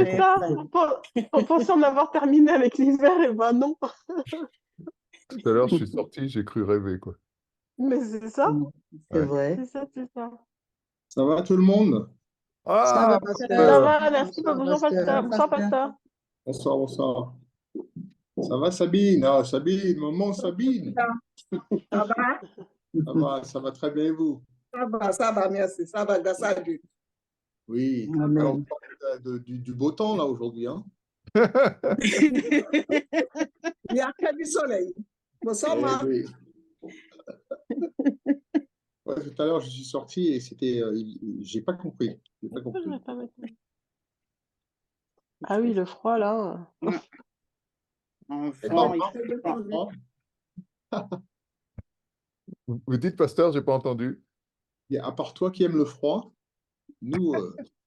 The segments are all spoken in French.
C'est ça. On pensait en avoir terminé avec l'hiver, et ben non. Tout à l'heure, je suis sorti, j'ai cru rêver, quoi. Mais c'est ça. C'est Ouais. vrai. C'est ça, c'est ça. Ça va tout le monde? Ça va, Ah, Ça pasteur? va, merci. Bonsoir, Bonjour, pasteur. Bonsoir, pasteur. Bonsoir, bonsoir. Ça va Sabine? Ah, Sabine, maman Sabine. Ça va? Ça va très bien et vous? Ça va, merci. Ça va, grâce à Dieu. Oui. Amen. Alors, on parle du beau temps là aujourd'hui, hein? Il y a que du soleil. Bonsoir, Eh Marc. oui. Ouais, tout à l'heure, je suis sorti et c'était, j'ai pas compris. J'ai pas compris. Ah oui, le froid là. Et Bon, Barbara, il fait pas de froid? Vous dites, pasteur, j'ai pas entendu. Et à part toi qui aimes le froid, nous,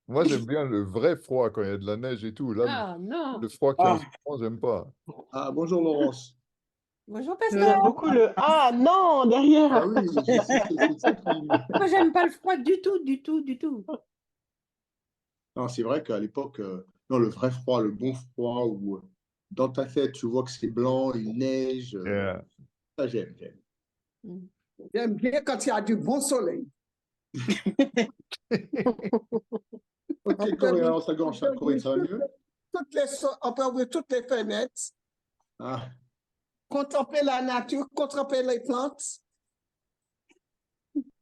Moi, j'aime bien le vrai froid quand il y a de la neige et tout. Là, Ah non. le froid qu'il y a en ce moment, j'aime pas. ah, bonjour Laurence. Bonjour, J'aime pasteur. beaucoup le ah non derrière. Ah oui, c'est ça qui. Moi, j'aime pas le froid du tout, du tout, du tout. Non, c'est vrai qu'à l'époque, non, le vrai froid, le bon froid, où dans ta tête, tu vois que c'est blanc, il neige, Yeah. ça j'aime. J'aime bien quand il y a du bon soleil. Ok, Corinne, alors ta gorge, Corinne, ça va mieux? On peut ouvrir toutes les fenêtres, Ah, contempler la nature, contempler les plantes.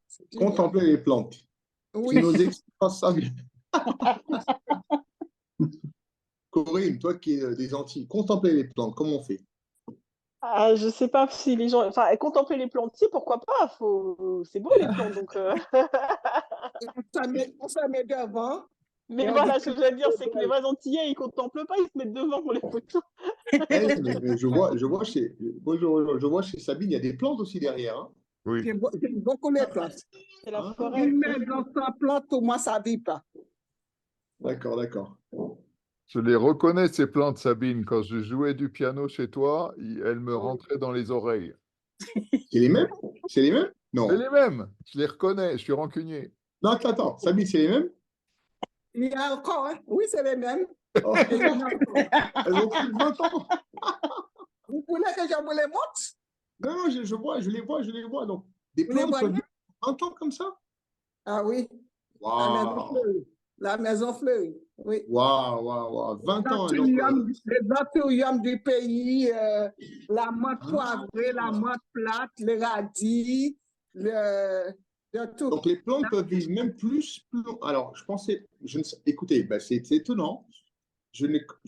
C'est génial. contempler les plantes. Tu Oui, nous expliques ça bien. Corinne, toi qui es des Antilles, contempler les plantes, comment on fait? Ah, je sais pas si les gens, enfin, contempler les plantes, si, pourquoi pas, c'est beau les plantes, donc. on se met devant. Mais Et on voilà, dit ce que je veux dire, c'est que les vrais Antillais, ils contemplent pas, ils se mettent devant pour les photos. Eh, mais je vois chez Sabine, il y a des plantes aussi derrière. Hein. Oui. J'aime beaucoup les plantes. C'est la Ah, forêt. Une main dans sa plante, pour moi, ça ne vit pas. D'accord, d'accord. Je les reconnais, ces plantes, Sabine. Quand je jouais du piano chez toi, elles me rentraient dans les oreilles. C'est les mêmes? C'est les mêmes? Non. C'est les mêmes. Je les reconnais. Je suis rancunier. Non, attends. Sabine, c'est les mêmes? Il y a encore, hein? Oui, c'est les mêmes. Oh, Et il y en a encore. elles ont plus de 20 ans. Vous voulez que je vous les montre? Non, je les vois. Donc, des Vous les plantes peuvent voyez? vivre 20 ans comme ça? Ah oui, la maison Waouh! fleurie. La maison fleurie, oui. Waouh! 20 ans. Donc, Les anthuriums du pays, la menthe poivrée, la menthe plate, les radis, de tout. donc, les plantes peuvent vivre même plus long. Alors, je pensais, écoutez, ben, c'est étonnant. Je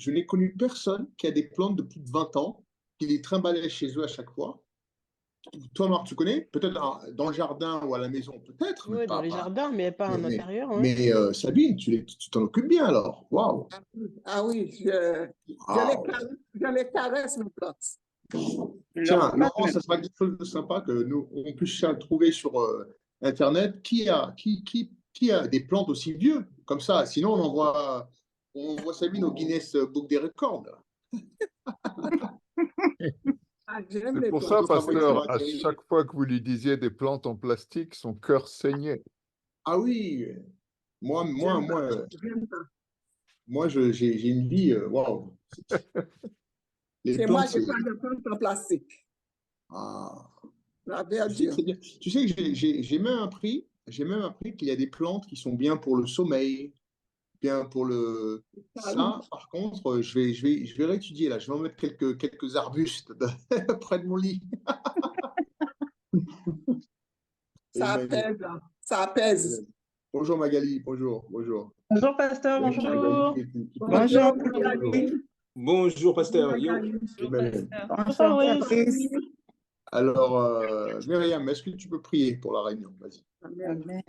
n'ai connu personne qui a des plantes de plus de 20 ans, qui les trimballait chez eux à chaque fois. Toi, Marc, tu connais? Peut-être dans le jardin ou à la maison, peut-être. Oui, dans les jardins, mais pas en intérieur. Hein. Mais Sabine, tu t'en occupes bien alors. Waouh! Ah oui, je les caresse, mes plantes. Tiens, Laurent, ça sera quelque chose de sympa que nous on puisse trouver sur Internet. Qui a des plantes aussi vieux comme ça? Sinon, on envoie Sabine au Guinness Book des records. Ah, j'aime C'est les pour plantes. ça, pasteur, à chaque fois que vous lui disiez des plantes en plastique, son cœur saignait. Ah oui, moi, J'aime ça. moi j'ai une vie, waouh. Les Chez moi, plantes, je n'ai pas de plantes en plastique. ah. La Tu sais verdure. que c'est bien. Tu sais que j'ai même appris qu'il y a des plantes qui sont bien pour le sommeil, bien pour le. Ça, par contre, je vais réétudier là. Je vais en mettre quelques arbustes près de mon lit. Ça apaise. Ça apaise. Bonjour Magali, bonjour. Bonjour, pasteur. Bonjour. Magali, Bonjour, Magali. Bonjour, pasteur. Yo. Bonsoir, oui. Alors, Myriam, est-ce que tu peux prier pour la réunion? Vas-y. Amen.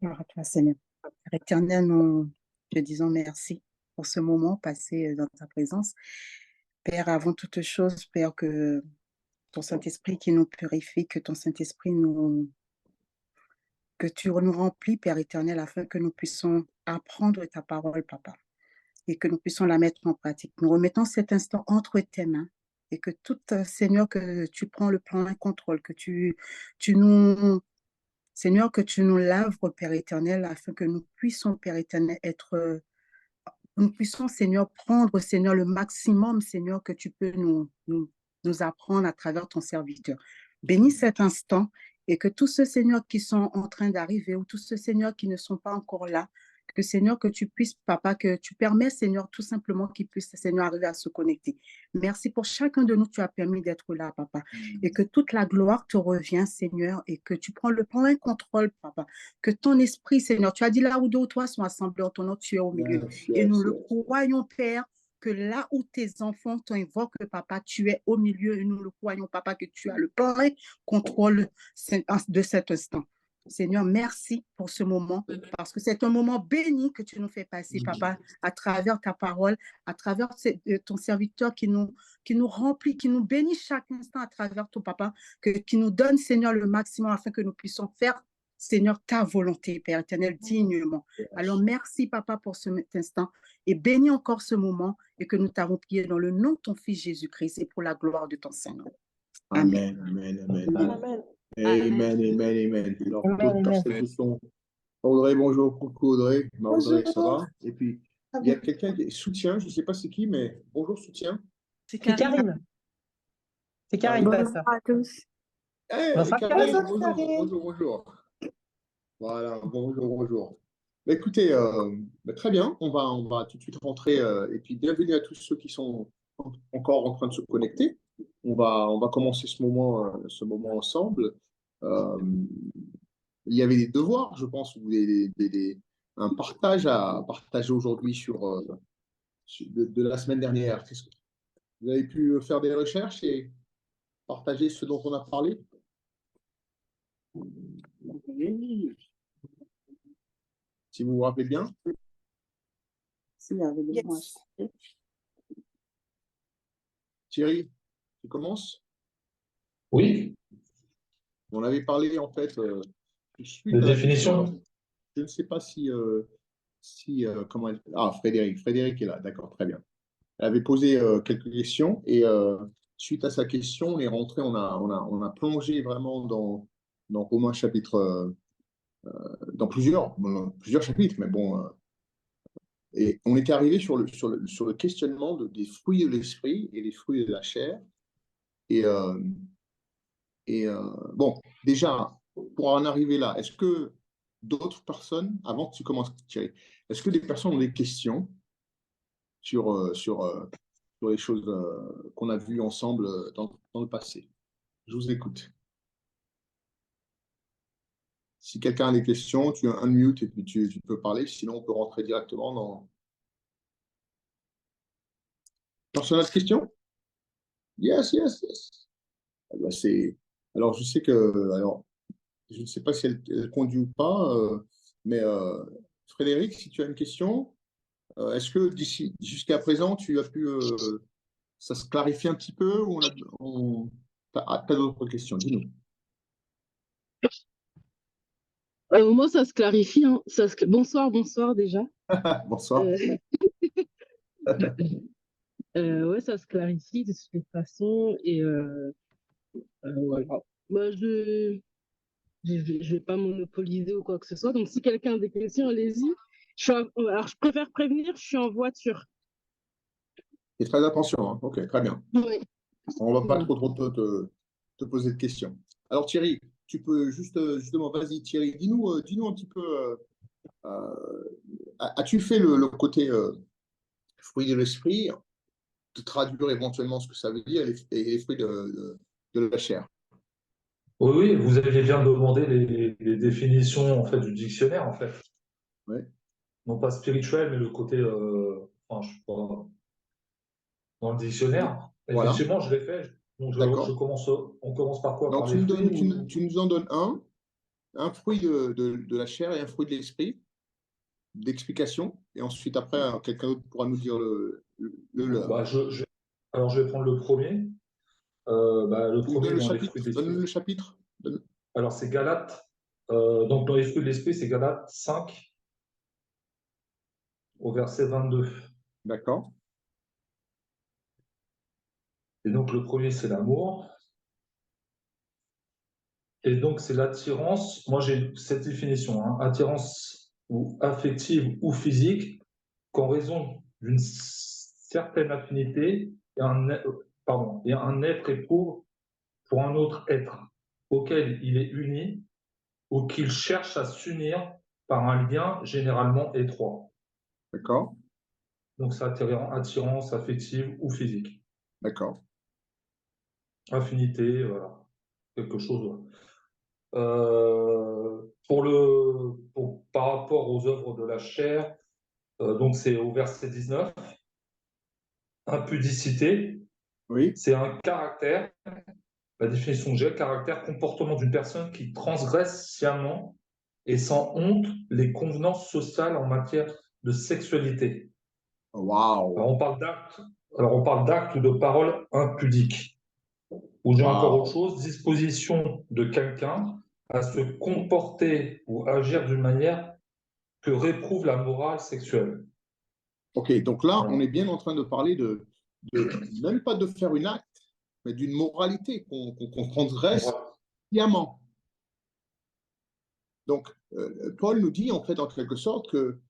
Gloire à toi, Seigneur. Père éternel, nous te disons merci pour ce moment passé dans ta présence. Père, avant toute chose, Père, que ton Saint-Esprit qui nous purifie, que ton Saint-Esprit que tu nous remplis, Père éternel, afin que nous puissions apprendre ta parole, Papa, et que nous puissions la mettre en pratique. Nous remettons cet instant entre tes mains et que tout, Seigneur, que tu prends le plein contrôle, que tu nous Seigneur, que tu nous laves, Père éternel, afin que nous puissions, Père éternel, nous puissions, Seigneur, prendre, Seigneur, le maximum, Seigneur, que tu peux nous apprendre à travers ton serviteur. Bénis cet instant et que tous ceux, Seigneur, qui sont en train d'arriver ou tous ceux, Seigneur, qui ne sont pas encore là, que, Seigneur, que tu puisses, Papa, que tu permets, Seigneur, tout simplement qu'ils puissent, Seigneur, arriver à se connecter. Merci pour chacun de nous, tu as permis d'être là, Papa. Et que toute la gloire te revient, Seigneur, et que tu prends le plein contrôle, Papa. Que ton esprit, Seigneur, tu as dit là où deux ou trois sont assemblés en ton nom, tu es au milieu. Et nous le croyons, Père, que là où tes enfants t'invoquent, Papa, tu es au milieu. Et nous le croyons, Papa, que tu as le plein contrôle de cet instant. Seigneur, merci pour ce moment, parce que c'est un moment béni que tu nous fais passer, Papa, à travers ta parole, à travers ton serviteur qui nous remplit, qui nous bénit chaque instant à travers ton Papa, qui nous donne, Seigneur, le maximum afin que nous puissions faire, Seigneur, ta volonté, Père éternel, dignement. Alors, merci, Papa, pour cet instant et bénis encore ce moment et que nous t'avons prié dans le nom de ton Fils Jésus-Christ et pour la gloire de ton Seigneur. Amen, amen, amen. Amen. Amen, amen, amen. Alors, d'autres personnes qui sont. Audrey, bonjour. Coucou Audrey. Audrey, ça va? Et puis, il y a quelqu'un qui est soutien, je ne sais pas c'est qui, mais bonjour soutien. C'est Karine. C'est Karine, pasteur. Bonjour à tous. Hey, Bonsoir, Karine, Karine. bonjour. Voilà, bonjour. Bah, écoutez, très bien, on va tout de suite rentrer. Et puis, bienvenue à tous ceux qui sont encore en train de se connecter. On va commencer ce moment ensemble. Il y avait des devoirs, je pense, ou un partage à partager aujourd'hui de la semaine dernière. Vous avez pu faire des recherches et partager ce dont on a parlé? Si vous vous rappelez bien. Yes. Thierry, tu commences? Oui, On avait parlé en fait suite de à la définition. question. Je ne sais pas comment elle. Ah, Frédéric est là, d'accord, très bien. Elle avait posé quelques questions et suite à sa question, on est rentré, on a plongé vraiment dans Romains chapitre, dans plusieurs chapitres, mais bon. Et on était arrivé sur le questionnement des fruits de l'esprit et des fruits de la chair. Et bon, déjà, pour en arriver là, est-ce que d'autres personnes, avant que tu commences, Thierry, est-ce que des personnes ont des questions sur les choses qu'on a vues ensemble dans le passé? Je vous écoute. Si quelqu'un a des questions, tu unmute et puis tu peux parler, sinon on peut rentrer directement dans... Personne n'a de questions? Yes. Ah bah, alors, je sais que... Alors, je ne sais pas si elle conduit ou pas, mais Frédéric, si tu as une question, est-ce que jusqu'à présent, tu as pu... ça se clarifie un petit peu ou t'as d'autres questions? Dis-nous. Moi, ça se clarifie. Hein. Bonsoir déjà. Bonsoir. Ouais, ça se clarifie de toutes les façons. Et voilà. Moi, je vais pas monopoliser ou quoi que ce soit. Donc, si quelqu'un a des questions, allez-y. Alors, je préfère prévenir, je suis en voiture. Fais très attention, hein. Ok, très bien. Oui. On ne va pas trop te poser de questions. Alors Thierry, tu peux justement, vas-y Thierry, dis-nous un petit peu, as-tu fait le côté fruit de l'esprit, de traduire éventuellement ce que ça veut dire, et les fruits de la chair? Oui, vous aviez bien demandé les définitions en fait, du dictionnaire, en fait. Oui. Non pas spirituel, mais le côté, enfin, je sais pas, dans le dictionnaire. Voilà. Effectivement, je l'ai fait. Donc, D'accord. on commence par quoi? Donc Par les fruits tu nous en donnes un fruit de la chair et un fruit de l'esprit, d'explication, et ensuite après, quelqu'un d'autre pourra nous dire le leur. Bah, alors, je vais prendre le premier. Le premier dans les fruits de l'esprit. Donne-nous le chapitre. Alors, c'est Galates. Donc, dans les fruits de l'esprit, c'est Galates 5, au verset 22. D'accord. Et donc, le premier, c'est l'amour. Et donc, c'est l'attirance. Moi, j'ai cette définition, hein, attirance ou affective ou physique, qu'en raison d'une certaine affinité, et un être éprouve pour un autre être auquel il est uni ou qu'il cherche à s'unir par un lien généralement étroit. D'accord, Donc, c'est attirance affective ou physique. d'accord. Affinité, voilà, quelque chose. Ouais. Par rapport aux œuvres de la chair, donc c'est au verset 19, impudicité, Oui, c'est un caractère, la définition que j'ai, caractère, comportement d'une personne qui transgresse sciemment et sans honte les convenances sociales en matière de sexualité. waouh, Alors on parle d'actes ou de paroles impudiques. Ou j'ai encore autre waouh. chose, disposition de quelqu'un à se comporter ou agir d'une manière que réprouve la morale sexuelle. Ok, donc là, Voilà. on est bien en train de parler même pas de faire une acte, mais d'une moralité qu'on transgresse sciemment. Donc, Paul nous dit en fait en quelque sorte que,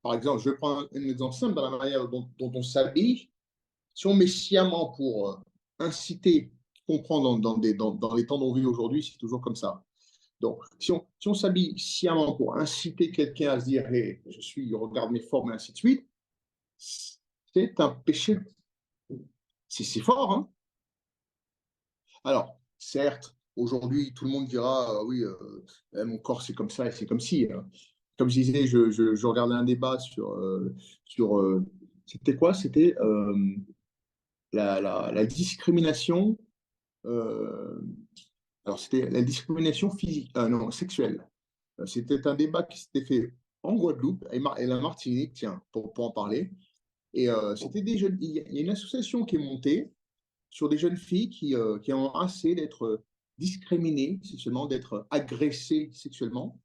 par exemple, je vais prendre un exemple simple dans la manière dont on s'habille. Si on met sciemment pour inciter, comprendre dans les temps dont on vit aujourd'hui, c'est toujours comme ça. Donc, si on s'habille sciemment pour inciter quelqu'un à se dire hey, regarde mes formes et ainsi de suite, c'est un péché. C'est fort, hein? Alors, certes, aujourd'hui, tout le monde dira oui, mon corps c'est comme ça et c'est comme si. Hein. Comme je disais, je regardais un débat sur c'était quoi? C'était la discrimination. Alors, c'était la discrimination physique, non, sexuelle. C'était un débat qui s'était fait en Guadeloupe et la Martinique, tiens, pour en parler. Et c'était des jeunes. Il y a une association qui est montée sur des jeunes filles qui ont assez d'être discriminées sexuellement, d'être agressées sexuellement,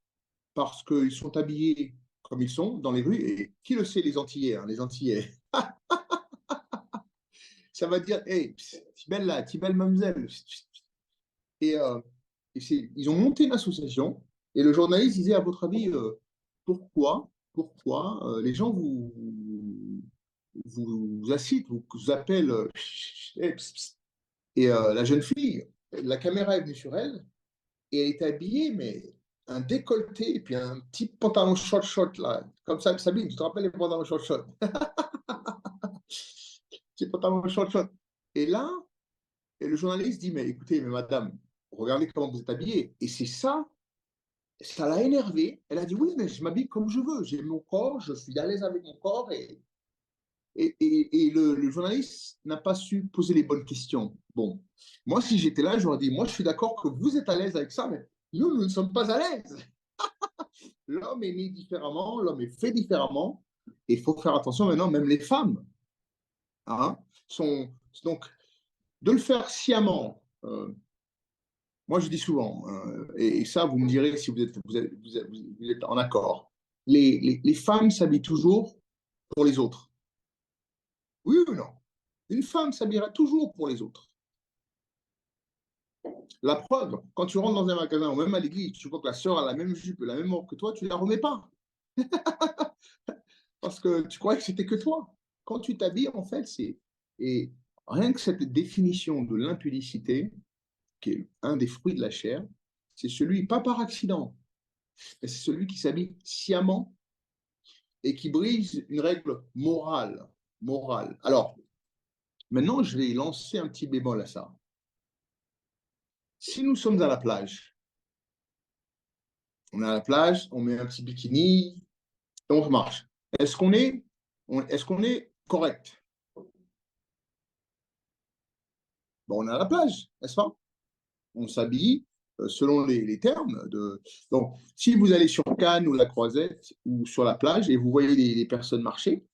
parce qu'ils sont habillés comme ils sont dans les rues. Et qui le sait, les Antillais, hein, les Antillais, ça va dire, hey, t'es belle là, t'es belle mademoiselle. Et, ils ont monté une association. Et le journaliste disait, à votre avis, pourquoi les gens vous incitent, vous appellent, et la jeune fille, la caméra est venue sur elle, et elle était habillée, mais un décolleté, et puis un petit pantalon short, là, comme ça, Sabine, tu te rappelles les pantalons short? Petit pantalon short. Et là, et le journaliste dit, mais écoutez, mais madame, regardez comment vous êtes habillée. Et c'est ça l'a énervée. Elle a dit, oui, mais je m'habille comme je veux. J'ai mon corps, je suis à l'aise avec mon corps. Et le journaliste n'a pas su poser les bonnes questions. Bon, moi, si j'étais là, j'aurais dit, moi, je suis d'accord que vous êtes à l'aise avec ça, mais nous ne sommes pas à l'aise. L'homme est né différemment, l'homme est fait différemment. Et il faut faire attention maintenant, même les femmes. Hein, donc, de le faire sciemment, moi, je dis souvent, et ça, vous me direz si vous êtes en accord, les femmes s'habillent toujours pour les autres. Oui ou non? Une femme s'habillera toujours pour les autres. La preuve, quand tu rentres dans un magasin ou même à l'église, tu vois que la sœur a la même jupe, la même robe que toi, tu ne la remets pas. Parce que tu croyais que c'était que toi. Quand tu t'habilles, en fait, c'est... Et rien que cette définition de l'impudicité, qui est un des fruits de la chair, c'est celui, pas par accident, mais c'est celui qui s'habille sciemment et qui brise une règle morale. Alors, maintenant, je vais lancer un petit bémol à ça. Si nous sommes à la plage, on est à la plage, on met un petit bikini, et on marche. Est-ce qu'on est correct? Bon, on est à la plage, n'est-ce pas? On s'habille selon les termes. Donc, si vous allez sur Cannes ou la Croisette ou sur la plage et vous voyez les personnes marcher,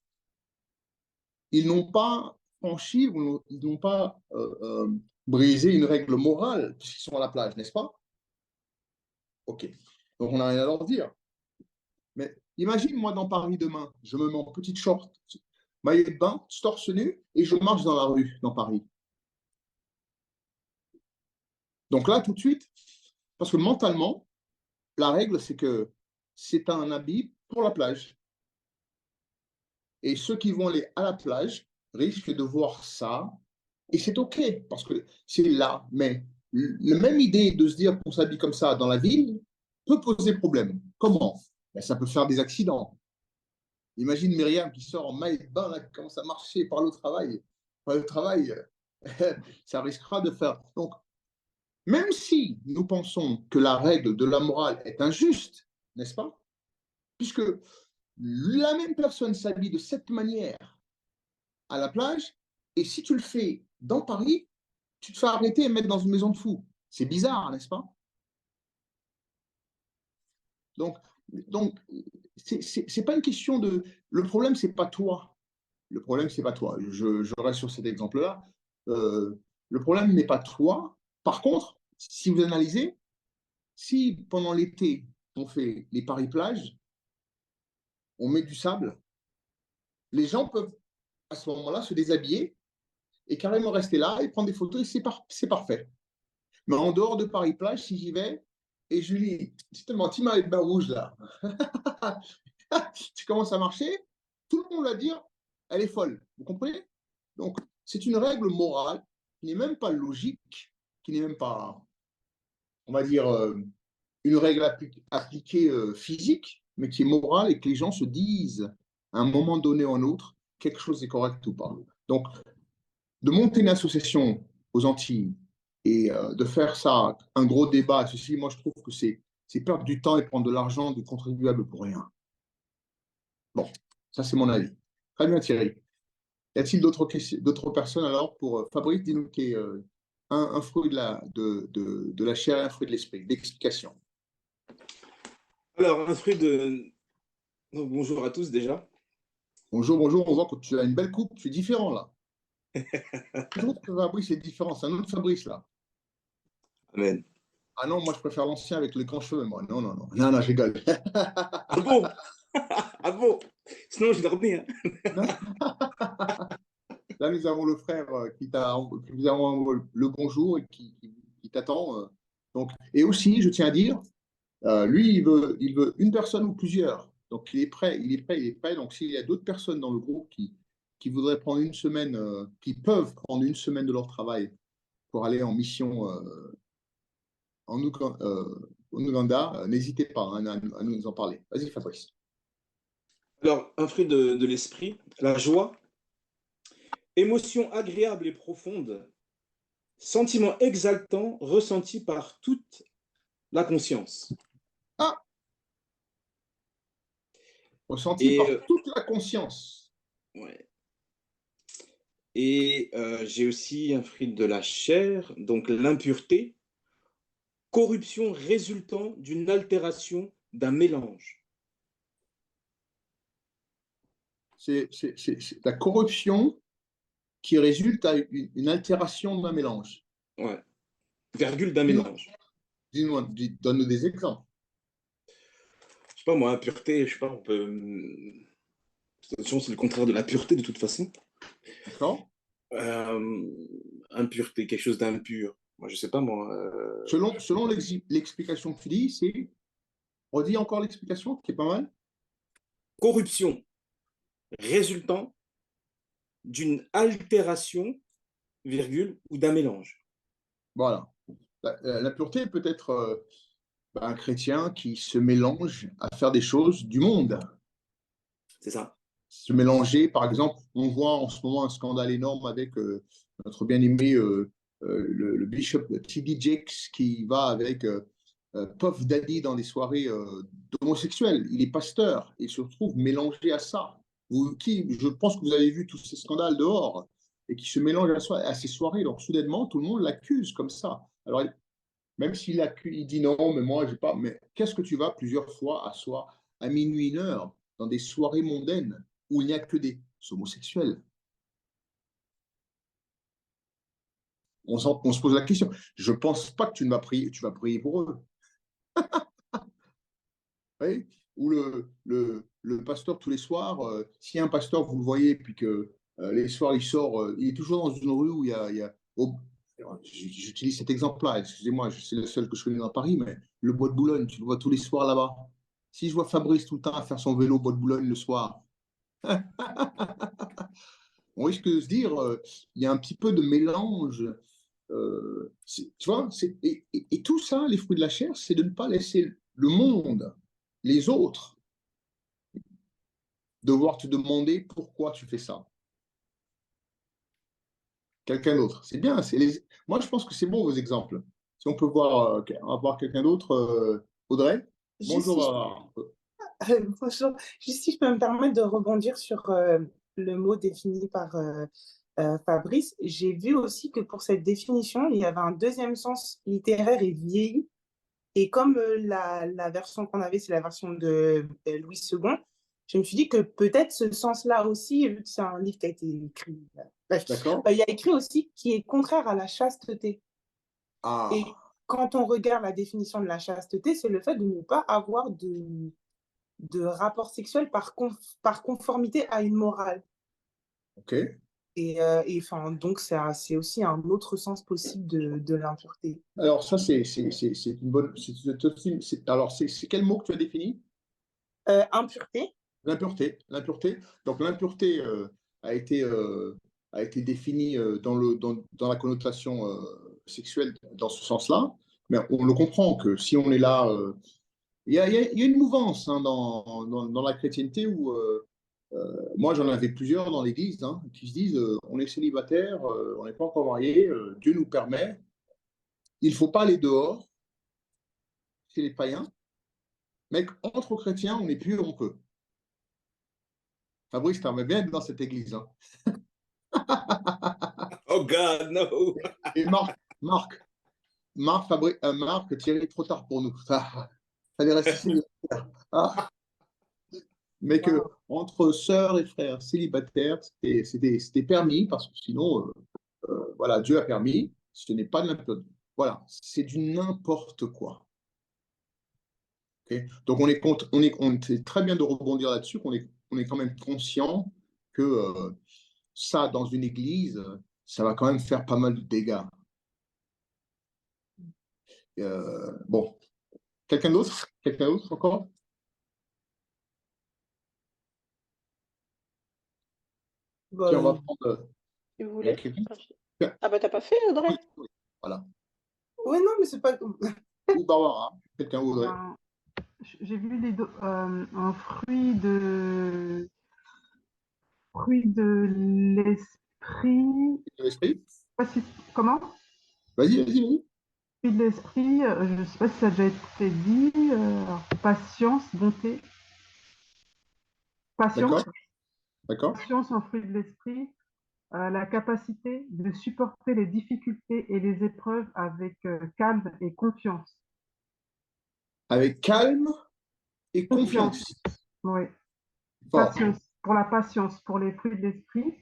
ils n'ont pas franchi, ils n'ont pas brisé une règle morale puisqu'ils sont à la plage, n'est-ce pas? Ok. Donc, on n'a rien à leur dire. Mais imagine, moi, dans Paris demain, je me mets en petite short, maillot de bain, torse nu, et je marche dans la rue, dans Paris. Donc là, tout de suite, Parce que mentalement, la règle, c'est que c'est un habit pour la plage. Et ceux qui vont aller à la plage risquent de voir ça. Et c'est OK, parce que c'est là. Mais la même idée de se dire qu'on s'habille comme ça dans la ville peut poser problème. Comment? Ben, ça peut faire des accidents. Imagine Myriam qui sort en maillot de bain, là, qui commence à marcher par le travail. Par le travail, ça risquera de faire. Donc, même si nous pensons que la règle de la morale est injuste, n'est-ce pas? Puisque la même personne s'habille de cette manière à la plage, et si tu le fais dans Paris, tu te fais arrêter et mettre dans une maison de fous. C'est bizarre, n'est-ce pas? Donc c'est pas une question de. Le problème, c'est pas toi. Le problème, c'est pas toi. Je reste sur cet exemple-là. Le problème n'est pas toi. Par contre, si vous analysez, si pendant l'été, on fait les Paris-Plage, on met du sable, les gens peuvent à ce moment-là se déshabiller et carrément rester là et prendre des photos et c'est parfait. Mais en dehors de Paris-Plage, si j'y vais, et Julie, c'est tellement petit maillot de bain rouge là, tu commences à marcher, tout le monde va dire, elle est folle. Vous comprenez? Donc, c'est une règle morale qui n'est même pas logique, qui n'est même pas, on va dire, une règle appliquée physique, mais qui est morale et que les gens se disent à un moment donné ou à un autre quelque chose est correct ou pas. Donc, de monter une association aux Antilles et de faire ça un gros débat, ceci, moi je trouve que c'est perdre du temps et prendre de l'argent du contribuable pour rien. Bon, ça c'est mon avis. Très bien Thierry. Y a-t-il d'autres personnes alors pour Fabrice, dis-nous qui est un fruit de la chair et un fruit de l'esprit, d'explication. Alors, un fruit de... Donc, bonjour à tous déjà. Bonjour, on voit que tu as une belle coupe, tu es différent là. Je trouve que Fabrice est différent, c'est un autre Fabrice là. Amen. Ah non, moi je préfère l'ancien avec les grands cheveux, moi. Non, je rigole. Ah bon? Ah bon? Sinon, je dormais. Là, nous avons le frère qui vous avons le bonjour et qui t'attend. Donc, et aussi, je tiens à dire, lui, il veut une personne ou plusieurs. Donc, il est prêt. Donc, s'il y a d'autres personnes dans le groupe qui voudraient prendre une semaine, qui peuvent prendre une semaine de leur travail pour aller en mission en Ouganda, n'hésitez pas hein, à nous en parler. Vas-y, Fabrice. Alors, un fruit de l'esprit, la joie, émotion agréable et profonde, sentiment exaltant ressenti par toute la conscience. Ah! Ressenti par toute la conscience. Ouais. Et j'ai aussi un fruit de la chair, donc l'impureté, corruption résultant d'une altération d'un mélange. C'est la corruption qui résulte à une altération d'un mélange. Ouais. Virgule d'un mélange. Donne-nous des exemples. Je sais pas moi, impureté, je sais pas, on peut... Attention, c'est le contraire de la pureté de toute façon. D'accord. Impureté, quelque chose d'impur. Moi, je sais pas moi. Selon l'explication que tu dis, c'est... Redis encore l'explication, qui est pas mal. Corruption résultant d'une altération, virgule, ou d'un mélange. Voilà. La pureté peut être un chrétien qui se mélange à faire des choses du monde. C'est ça. Se mélanger, par exemple, on voit en ce moment un scandale énorme avec notre bien-aimé le bishop T.D. Jakes qui va avec Puff Daddy dans des soirées d'homosexuels. Il est pasteur et se retrouve mélangé à ça. Je pense que vous avez vu tous ces scandales dehors et qui se mélangent à ces soirées. Donc, soudainement, tout le monde l'accuse comme ça. Alors, même s'il il dit non, mais moi, j'ai pas. Mais qu'est-ce que tu vas plusieurs fois à minuit, 1h, dans des soirées mondaines où il n'y a que des homosexuels? On se pose la question. Je ne pense pas que tu vas prier pour eux. Oui? Ou le pasteur tous les soirs, si un pasteur, vous le voyez, puis que les soirs, il sort, il est toujours dans une rue où il y a J'utilise cet exemple-là, excusez-moi, c'est le seul que je connais dans Paris, mais le bois de Boulogne, tu le vois tous les soirs là-bas. Si je vois Fabrice tout le temps à faire son vélo au bois de Boulogne le soir, on risque de se dire, il y a un petit peu de mélange. Tu vois, et tout ça, les fruits de la chair, c'est de ne pas laisser le monde, les autres, devoir te demander pourquoi tu fais ça. Quelqu'un d'autre. C'est bien. Moi, je pense que c'est bon, vos exemples. Si on peut voir, on va voir quelqu'un d'autre. Audrey, bonjour. Bonjour. Juste si je peux me permettre de rebondir sur le mot défini par Fabrice, j'ai vu aussi que pour cette définition, il y avait un deuxième sens littéraire et vieilli. Et comme la version qu'on avait, c'est la version de Louis II, je me suis dit que peut-être ce sens-là aussi, vu que c'est un livre qui a été écrit, bref, il y a écrit aussi qui est contraire à la chasteté. Ah. Et quand on regarde la définition de la chasteté, c'est le fait de ne pas avoir de rapport sexuel par conformité à une morale. Ok. Et donc, c'est aussi un autre sens possible de l'impureté. Alors, ça, c'est une bonne. Alors, c'est quel mot que tu as défini? Impureté. L'impureté. Donc, l'impureté a été définie dans la connotation sexuelle dans ce sens-là. Mais on le comprend que si on est là. Il y a une mouvance hein, dans la chrétienté où. Moi, j'en avais plusieurs dans l'Église hein, qui se disent on est célibataire, on n'est pas encore marié, Dieu nous permet, il ne faut pas aller dehors chez les païens, mais entre chrétiens, on est pur, on peut. Fabrice, tu aimerais bien être dans cette Église. Hein. Oh God, no! Et Marc, Thierry, trop tard pour nous. Fallait rester célibataire. Ah. Mais que entre sœurs et frères célibataires, c'était permis, parce que sinon, voilà, Dieu a permis, ce n'est pas de l'impureté. Voilà, c'est du n'importe quoi. Okay. Donc, c'est très bien de rebondir là-dessus, qu'on est quand même conscient que ça, dans une église, ça va quand même faire pas mal de dégâts. Bon, quelqu'un d'autre encore? Bah, Tiens, on va prendre. Si vous voulez. Ah bah t'as pas fait, Audrey? Voilà. Oui, non, mais c'est pas. Ou Barbara, quelqu'un Audrey. J'ai vu un fruit de l'esprit. De l'esprit? Comment? Vas-y. Fruit de l'esprit, je ne sais pas si ça a déjà été dit. Patience, bonté. Patience. D'accord. Patience, un fruit de l'esprit. La capacité de supporter les difficultés et les épreuves avec calme et confiance. Avec calme et confiance. Oui. Patience, pour la patience, pour les fruits de l'esprit.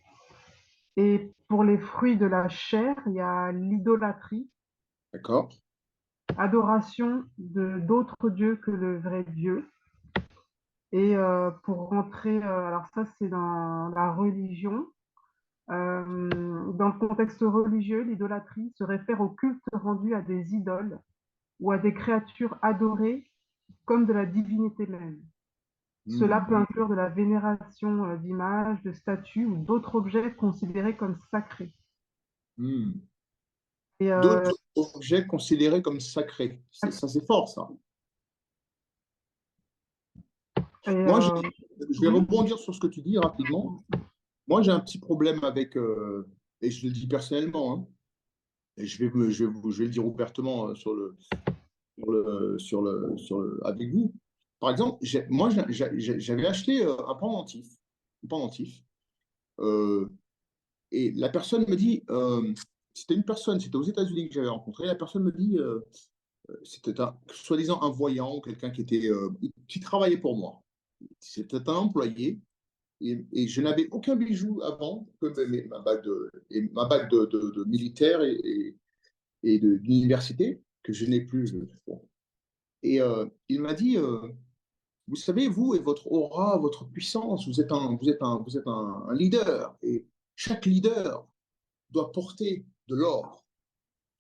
Et pour les fruits de la chair, il y a l'idolâtrie. D'accord. Adoration de d'autres dieux que le vrai Dieu. Et pour rentrer, alors ça c'est dans la religion. Dans le contexte religieux, l'idolâtrie se réfère au culte rendu à des idoles ou à des créatures adorées comme de la divinité même. Cela peut inclure de la vénération d'images, de statues ou d'autres objets considérés comme sacrés. D'autres objets considérés comme sacrés. Ça, c'est fort, ça. Moi, je vais rebondir sur ce que tu dis rapidement. Moi, j'ai un petit problème avec, et je le dis personnellement, hein, et je vais le dire ouvertement avec vous. Par exemple, moi, j'avais acheté un pendentif. Et la personne me dit, c'était aux États-Unis que j'avais rencontré, la personne me dit, c'était soi-disant un voyant, quelqu'un qui travaillait pour moi. C'était un employé. Et je n'avais aucun bijou avant que ma bague de militaire et d'université, que je n'ai plus. Et il m'a dit, vous savez, vous et votre aura, votre puissance, vous êtes un leader. Et chaque leader doit porter de l'or.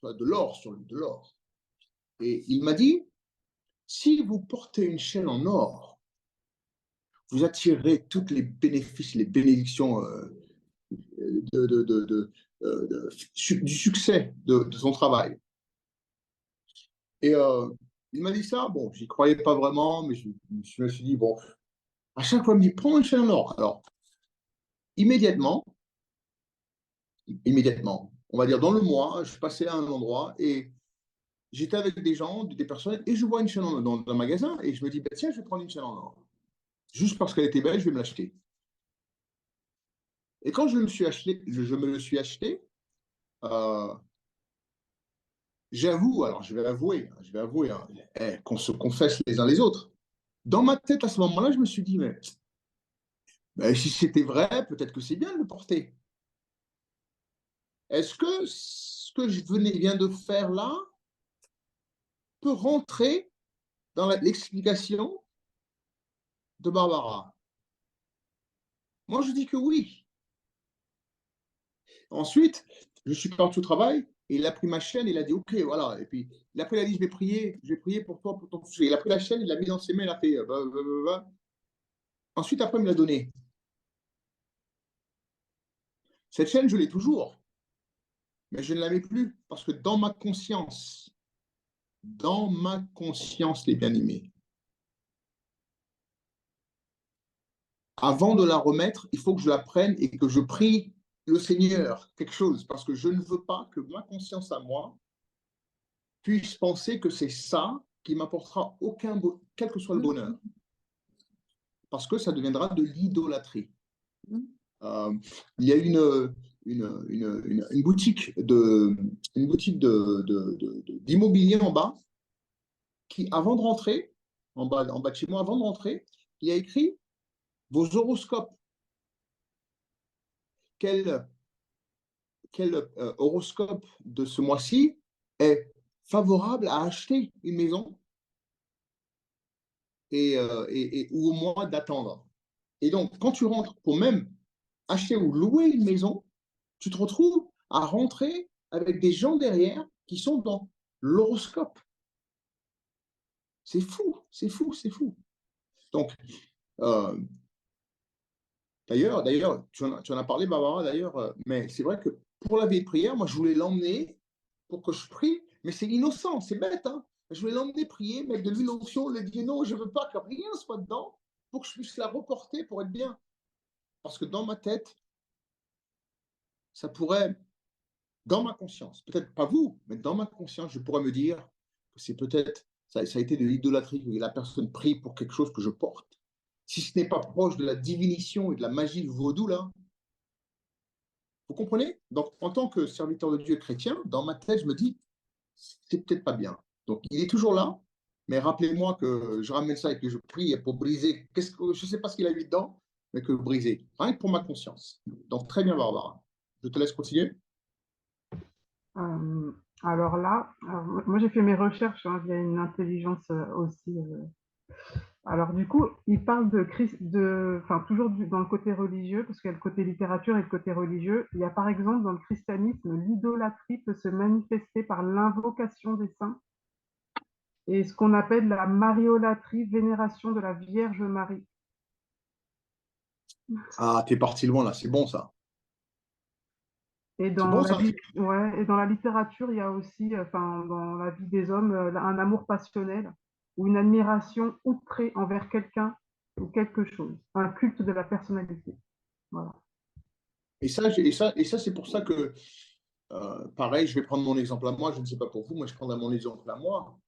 de l'or sur lui, de l'or. Et il m'a dit, si vous portez une chaîne en or, vous attirerez tous les bénéfices, les bénédictions du succès de son travail. Et il m'a dit ça, bon, j'y croyais pas vraiment, mais je me suis dit, bon, à chaque fois, il me dit, prends une chaîne en or. Alors, immédiatement, on va dire dans le mois, je passais à un endroit et j'étais avec des gens, des personnes, et je vois une chaîne dans un magasin et je me dis, bah, tiens, je vais prendre une chaîne en or. Juste parce qu'elle était belle, je vais me l'acheter. Et quand je me suis acheté, je me le suis acheté, j'avoue, alors je vais avouer hein, qu'on se confesse les uns les autres. Dans ma tête, à ce moment-là, je me suis dit, mais si c'était vrai, peut-être que c'est bien de le porter. Est-ce que ce que je viens de faire là peut rentrer dans l'explication de Barbara? Moi, je dis que oui. Ensuite, je suis parti au travail et il a pris ma chaîne, il a dit OK, voilà. Et puis, après, il a dit je vais prier pour toi, pour ton sujet. Il a pris la chaîne, il l'a mis dans ses mains, il a fait. Ensuite, après, il me l'a donné. Cette chaîne, je l'ai toujours, mais je ne la mets plus parce que dans ma conscience, les bien-aimés, avant de la remettre, il faut que je la prenne et que je prie le Seigneur quelque chose, parce que je ne veux pas que ma conscience à moi puisse penser que c'est ça qui m'apportera quel que soit le bonheur, parce que ça deviendra de l'idolâtrie. Il y a une boutique d'immobilier en bas, qui, avant de rentrer, en bas de chez moi, avant de rentrer, il y a écrit vos horoscopes. Quel horoscope de ce mois-ci est favorable à acheter une maison ou au moins d'attendre. Et donc, quand tu rentres pour même acheter ou louer une maison, tu te retrouves à rentrer avec des gens derrière qui sont dans l'horoscope. C'est fou, c'est fou, c'est fou. Donc, d'ailleurs, tu en as parlé, Barbara, d'ailleurs, mais c'est vrai que pour la vie de prière, moi, je voulais l'emmener pour que je prie, mais c'est innocent, c'est bête, hein. Je voulais l'emmener prier, mettre de l'huile onction, lui dire non, je ne veux pas que rien soit dedans pour que je puisse la reporter pour être bien. Parce que dans ma tête, ça pourrait, dans ma conscience, peut-être pas vous, mais dans ma conscience, je pourrais me dire que c'est peut-être, ça a été de l'idolâtrie, que la personne prie pour quelque chose que je porte. Si ce n'est pas proche de la divination et de la magie du vaudou, là, vous comprenez? Donc, en tant que serviteur de Dieu chrétien, dans ma tête, je me dis, c'est peut-être pas bien. Donc, il est toujours là, mais rappelez-moi que je ramène ça et que je prie pour briser. Je ne sais pas ce qu'il a eu dedans, mais que briser. Rien que pour ma conscience. Donc, très bien, Barbara. Je te laisse continuer. Alors là, moi j'ai fait mes recherches via une intelligence aussi. Alors du coup, il parle toujours dans le côté religieux, parce qu'il y a le côté littérature et le côté religieux. Il y a par exemple dans le christianisme, l'idolâtrie peut se manifester par l'invocation des saints et ce qu'on appelle la mariolâtrie, vénération de la Vierge Marie. Ah, t'es parti loin là, c'est bon ça. Et dans, bon, et dans la littérature, il y a aussi, dans la vie des hommes, un amour passionnel ou une admiration outrée envers quelqu'un ou quelque chose, un culte de la personnalité. Voilà. Et ça c'est pour ça que, pareil, je vais prendre mon exemple à moi, je ne sais pas pour vous, mais je prendrai mon exemple à moi.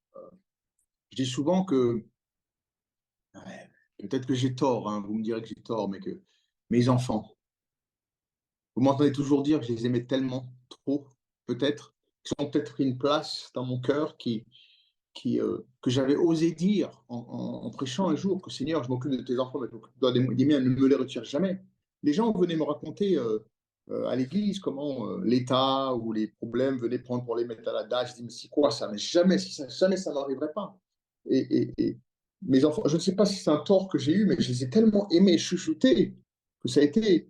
Je dis souvent que, peut-être que j'ai tort, hein, vous me direz que j'ai tort, mais que mes enfants, vous m'entendez toujours dire que je les aimais tellement, trop, peut-être, qu'ils ont peut-être pris une place dans mon cœur que j'avais osé dire en prêchant un jour que Seigneur, je m'occupe de tes enfants, mais des miens, ne me les retire jamais. Les gens venaient me raconter à l'église comment l'État ou les problèmes venaient prendre pour les mettre à la dalle. Je dis, mais c'est quoi ça? Mais jamais ça n'arriverait pas. Et mes enfants, je ne sais pas si c'est un tort que j'ai eu, mais je les ai tellement aimés, chouchoutés, que ça a été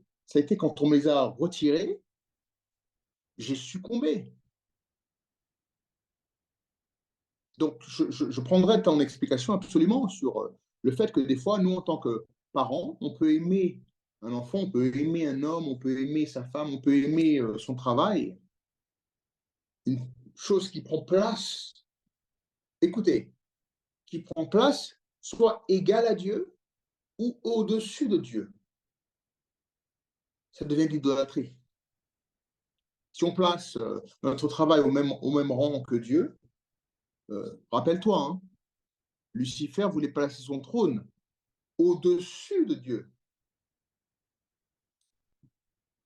quand on me les a retirés, j'ai succombé. Donc, je prendrai ton explication absolument sur le fait que des fois, nous, en tant que parents, on peut aimer un enfant, on peut aimer un homme, on peut aimer sa femme, on peut aimer son travail. Une chose qui prend place, écoutez, qui prend place soit égale à Dieu ou au-dessus de Dieu. Ça devient de l'idolâtrie. Si on place notre travail au même rang que Dieu, rappelle-toi, hein, Lucifer voulait placer son trône au-dessus de Dieu.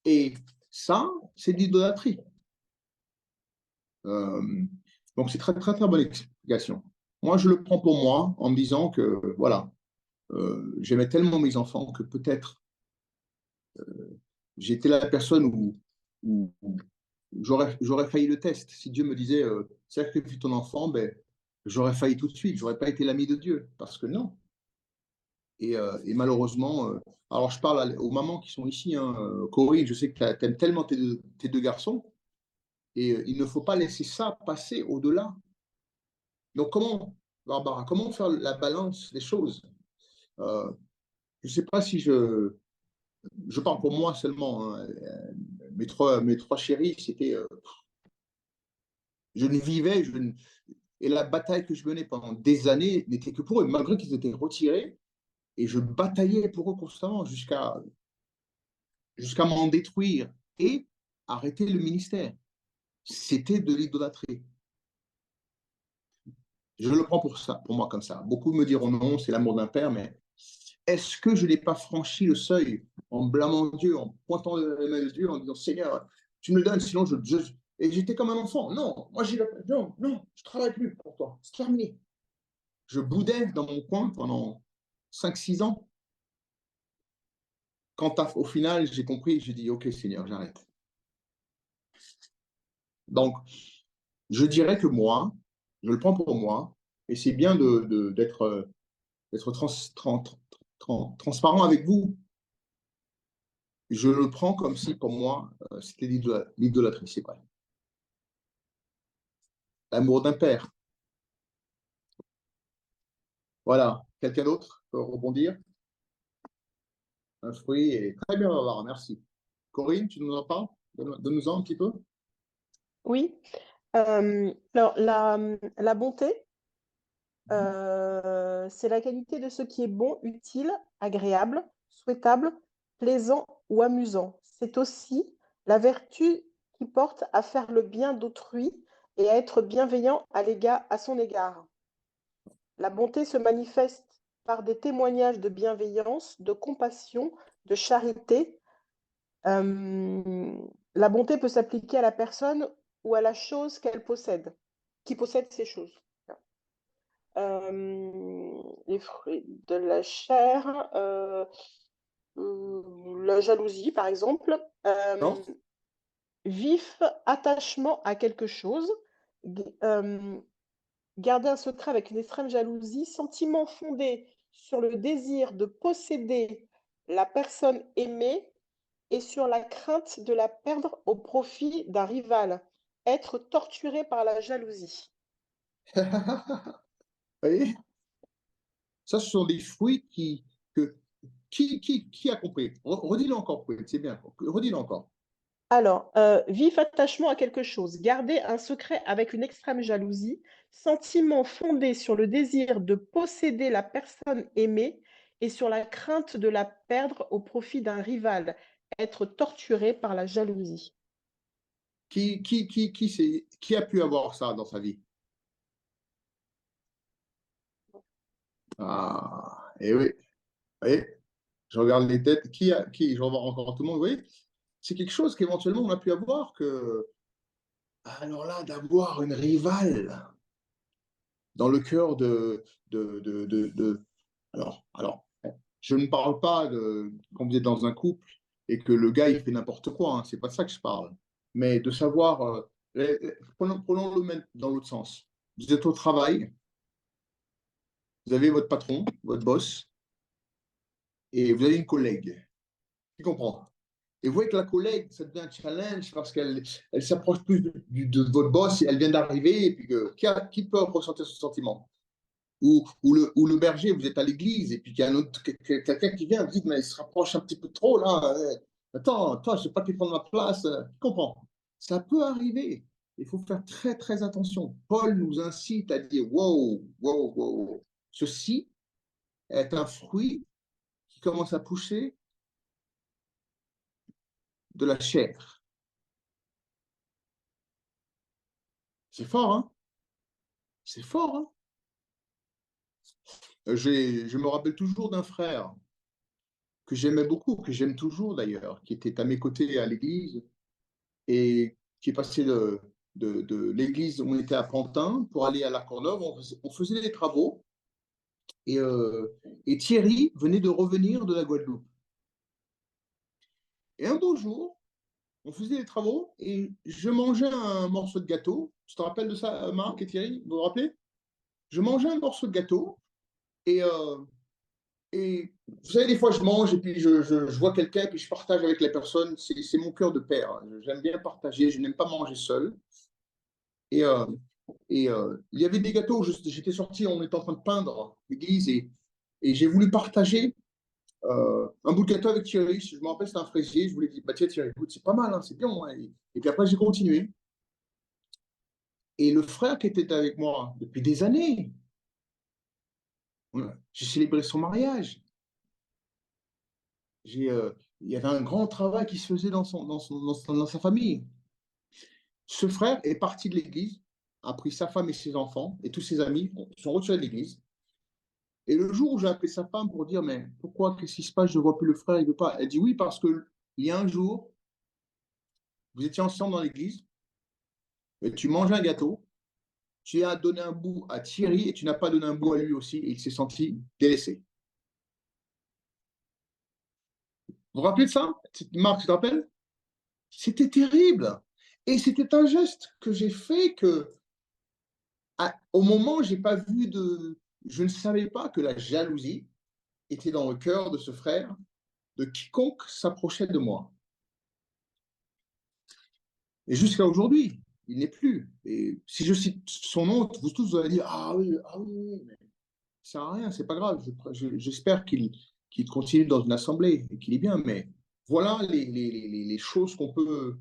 Et ça, c'est de l'idolâtrie. Donc, c'est très, très, très bonne explication. Moi, je le prends pour moi en me disant que, voilà, j'aimais tellement mes enfants que peut-être j'étais la personne où j'aurais failli le test. Si Dieu me disait, sacrifie ton enfant, ben, j'aurais failli tout de suite. J'aurais pas été l'ami de Dieu, parce que non. Et malheureusement, alors je parle aux mamans qui sont ici, hein, Corinne, je sais que tu aimes tellement tes deux garçons, et il ne faut pas laisser ça passer au-delà. Donc comment, Barbara, comment faire la balance des choses? Je ne sais pas si je parle pour moi seulement, hein. Mes trois chéris, c'était, je ne vivais, et la bataille que je menais pendant des années n'était que pour eux, malgré qu'ils étaient retirés, et je bataillais pour eux constamment jusqu'à m'en détruire et arrêter le ministère. C'était de l'idolâtrie. Je le prends pour ça, pour moi comme ça. Beaucoup me diront non, c'est l'amour d'un père, mais est-ce que je n'ai pas franchi le seuil en blâmant Dieu, en pointant les mains de Dieu, en disant Seigneur, tu me le donnes, sinon je... Et j'étais comme un enfant. Non, moi non, je ne travaille plus pour toi. C'est terminé. Je boudais dans mon coin pendant 5-6 ans. Quand au final, j'ai compris, j'ai dit ok Seigneur, j'arrête. Donc, je dirais que moi, je le prends pour moi, et c'est bien d'être transparent avec vous. Je le prends comme si, pour moi, c'était l'idolâtrie, c'est vrai. L'amour d'un père. Voilà. Quelqu'un d'autre peut rebondir? Un fruit, et très bien, Barbara, merci. Corinne, tu nous en parles? Donne-nous-en un petit peu. Oui. Alors, la bonté, c'est la qualité de ce qui est bon, utile, agréable, souhaitable, plaisant ou amusant. C'est aussi la vertu qui porte à faire le bien d'autrui et à être bienveillant à son égard. La bonté se manifeste par des témoignages de bienveillance, de compassion, de charité. La bonté peut s'appliquer à la personne ou à la chose qu'elle possède, qui possède ces choses. Les fruits de la chair, la jalousie, par exemple. Vif attachement à quelque chose, garder un secret avec une extrême jalousie, sentiment fondé sur le désir de posséder la personne aimée et sur la crainte de la perdre au profit d'un rival, être torturé par la jalousie. Vous voyez? Ça, ce sont des fruits qui a compris? Redis-le encore, c'est bien. Redis-le encore. Alors, vif attachement à quelque chose, garder un secret avec une extrême jalousie, sentiment fondé sur le désir de posséder la personne aimée et sur la crainte de la perdre au profit d'un rival, être torturé par la jalousie. Qui a pu avoir ça dans sa vie? Ah, et oui. Vous voyez? Je regarde les têtes. Je revois encore tout le monde. Vous voyez? C'est quelque chose qu'éventuellement on a pu avoir que. Alors là, d'avoir une rivale dans le cœur Alors, je ne parle pas de quand vous êtes dans un couple et que le gars il fait n'importe quoi, hein, c'est pas de ça que je parle, mais de savoir, prenons-le même dans l'autre sens. Vous êtes au travail, vous avez votre patron, votre boss, et vous avez une collègue. Tu comprends? Et vous voyez que la collègue, ça devient un challenge parce qu'elle s'approche plus de votre boss, elle vient d'arriver, et puis qui peut ressentir ce sentiment? Ou le berger, vous êtes à l'église, et puis qu'il y a quelqu'un qui vient, vous dites, mais il se rapproche un petit peu trop, là. Attends, toi, je ne vais pas te prendre ma place. Tu comprends? Ça peut arriver. Il faut faire très, très attention. Paul nous incite à dire, wow, wow, wow. Ceci est un fruit qui commence à pousser de la chair. C'est fort, hein? C'est fort, hein? Je me rappelle toujours d'un frère que j'aimais beaucoup, que j'aime toujours d'ailleurs, qui était à mes côtés à l'église et qui est passé de l'église où on était à Pantin pour aller à la Courneuve. On faisait des travaux et Thierry venait de revenir de la Guadeloupe. Et un beau jour, on faisait des travaux et je mangeais un morceau de gâteau. Tu te rappelles de ça, Marc et Thierry? Vous vous rappelez? Je mangeais un morceau de gâteau et vous savez, des fois, je mange et puis je vois quelqu'un et puis je partage avec la personne. C'est mon cœur de père. J'aime bien partager. Je n'aime pas manger seul. Et il y avait des gâteaux. J'étais sorti, on était en train de peindre l'église et j'ai voulu partager un bout de gâteau avec Thierry. Je me rappelle, c'était un fraisier. Je voulais dire, bah, tiens, Thierry, écoute, c'est pas mal, hein, c'est bien. Hein. Et puis après, j'ai continué. Et le frère qui était avec moi depuis des années, j'ai célébré son mariage. Il y avait un grand travail qui se faisait dans sa famille. Ce frère est parti de l'église, a pris sa femme et ses enfants, et tous ses amis sont retirés de l'église. Et le jour où j'ai appelé sa femme pour dire, mais pourquoi, qu'est-ce qui se passe, je ne vois plus le frère, il ne veut pas. Elle dit oui, parce qu'il y a un jour, vous étiez ensemble dans l'église, et tu mangeais un gâteau, tu as donné un bout à Thierry, et tu n'as pas donné un bout à lui aussi, et il s'est senti délaissé. Vous vous rappelez de ça? Marc, tu te rappelles? C'était terrible. Et c'était un geste que j'ai fait que, au moment, j'ai pas vu je ne savais pas que la jalousie était dans le cœur de ce frère, de quiconque s'approchait de moi. Et jusqu'à aujourd'hui, il n'est plus. Et si je cite son nom, vous tous allez dire, ah oui, mais ça sert à rien, c'est pas grave. J'espère qu'il continue dans une assemblée et qu'il est bien. Mais voilà les choses qu'on peut.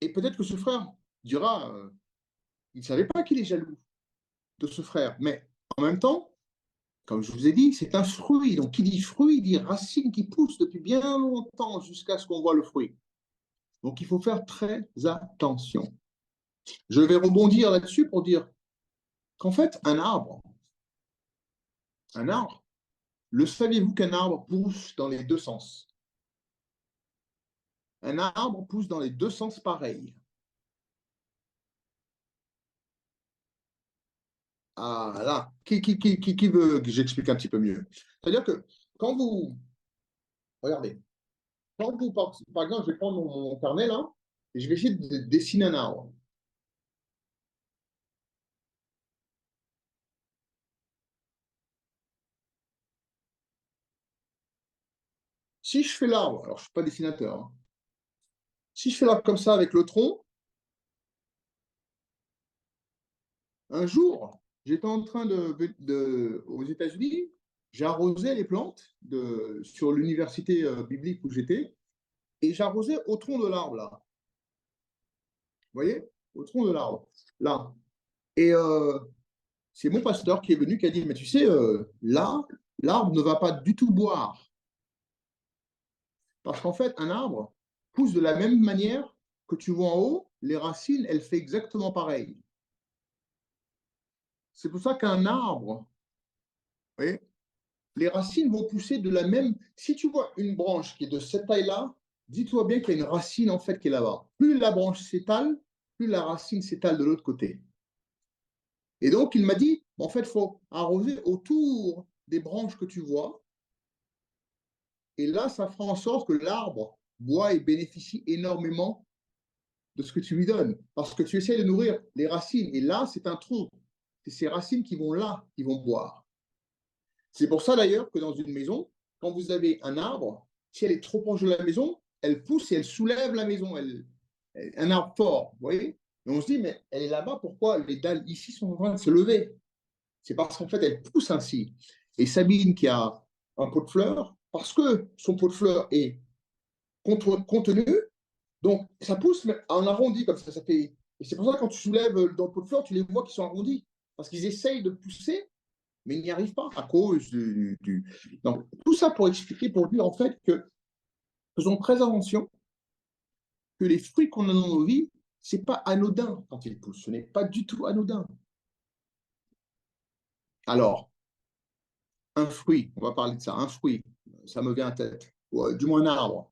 Et peut-être que ce frère dira, il ne savait pas qu'il est jaloux de ce frère. Mais en même temps, comme je vous ai dit, c'est un fruit. Donc, qui dit fruit, dit racine qui pousse depuis bien longtemps jusqu'à ce qu'on voit le fruit. Donc, il faut faire très attention. Je vais rebondir là-dessus pour dire qu'en fait, un arbre, le saviez-vous qu'un arbre pousse dans les deux sens? Un arbre pousse dans les deux sens pareils. Ah là, qui veut que j'explique un petit peu mieux? C'est-à-dire que quand vous... Regardez. Quand vous, par exemple, je vais prendre mon carnet là, et je vais essayer de dessiner un arbre. Si je fais l'arbre, alors je ne suis pas dessinateur, hein. Si je fais l'arbre comme ça avec le tronc, un jour, j'étais en train aux États-Unis, j'arrosais les plantes sur l'université biblique où j'étais, et j'arrosais au tronc de l'arbre là. Vous voyez? Au tronc de l'arbre, là. Et c'est mon pasteur qui est venu qui a dit, mais tu sais, là, l'arbre ne va pas du tout boire. Parce qu'en fait, un arbre pousse de la même manière que tu vois en haut, les racines, elles font exactement pareil. C'est pour ça qu'un arbre, vous voyez, les racines vont pousser de la même... Si tu vois une branche qui est de cette taille-là, dis-toi bien qu'il y a une racine en fait qui est là-bas. Plus la branche s'étale, plus la racine s'étale de l'autre côté. Et donc, il m'a dit, en fait, il faut arroser autour des branches que tu vois. Et là, ça fera en sorte que l'arbre boit et bénéficie énormément de ce que tu lui donnes. Parce que tu essaies de nourrir les racines. Et là, c'est un tronc. C'est ces racines qui vont là, qui vont boire. C'est pour ça d'ailleurs que dans une maison, quand vous avez un arbre, si elle est trop proche de la maison, elle pousse et elle soulève la maison. Un arbre fort, vous voyez? Et on se dit, mais elle est là-bas, pourquoi les dalles ici sont en train de se lever? C'est parce qu'en fait, elle pousse ainsi. Et Sabine, qui a un pot de fleurs, parce que son pot de fleurs est contenu, donc ça pousse en arrondi comme ça. Et c'est pour ça que quand tu soulèves dans le pot de fleurs, tu les vois qui sont arrondis. Parce qu'ils essayent de pousser, mais ils n'y arrivent pas à cause du... Donc, tout ça pour expliquer, pour dire en fait que faisons très attention que les fruits qu'on a dans nos vies, ce n'est pas anodin quand ils poussent. Ce n'est pas du tout anodin. Alors, un fruit, on va parler de ça, un fruit, ça me vient à tête, ou du moins un arbre.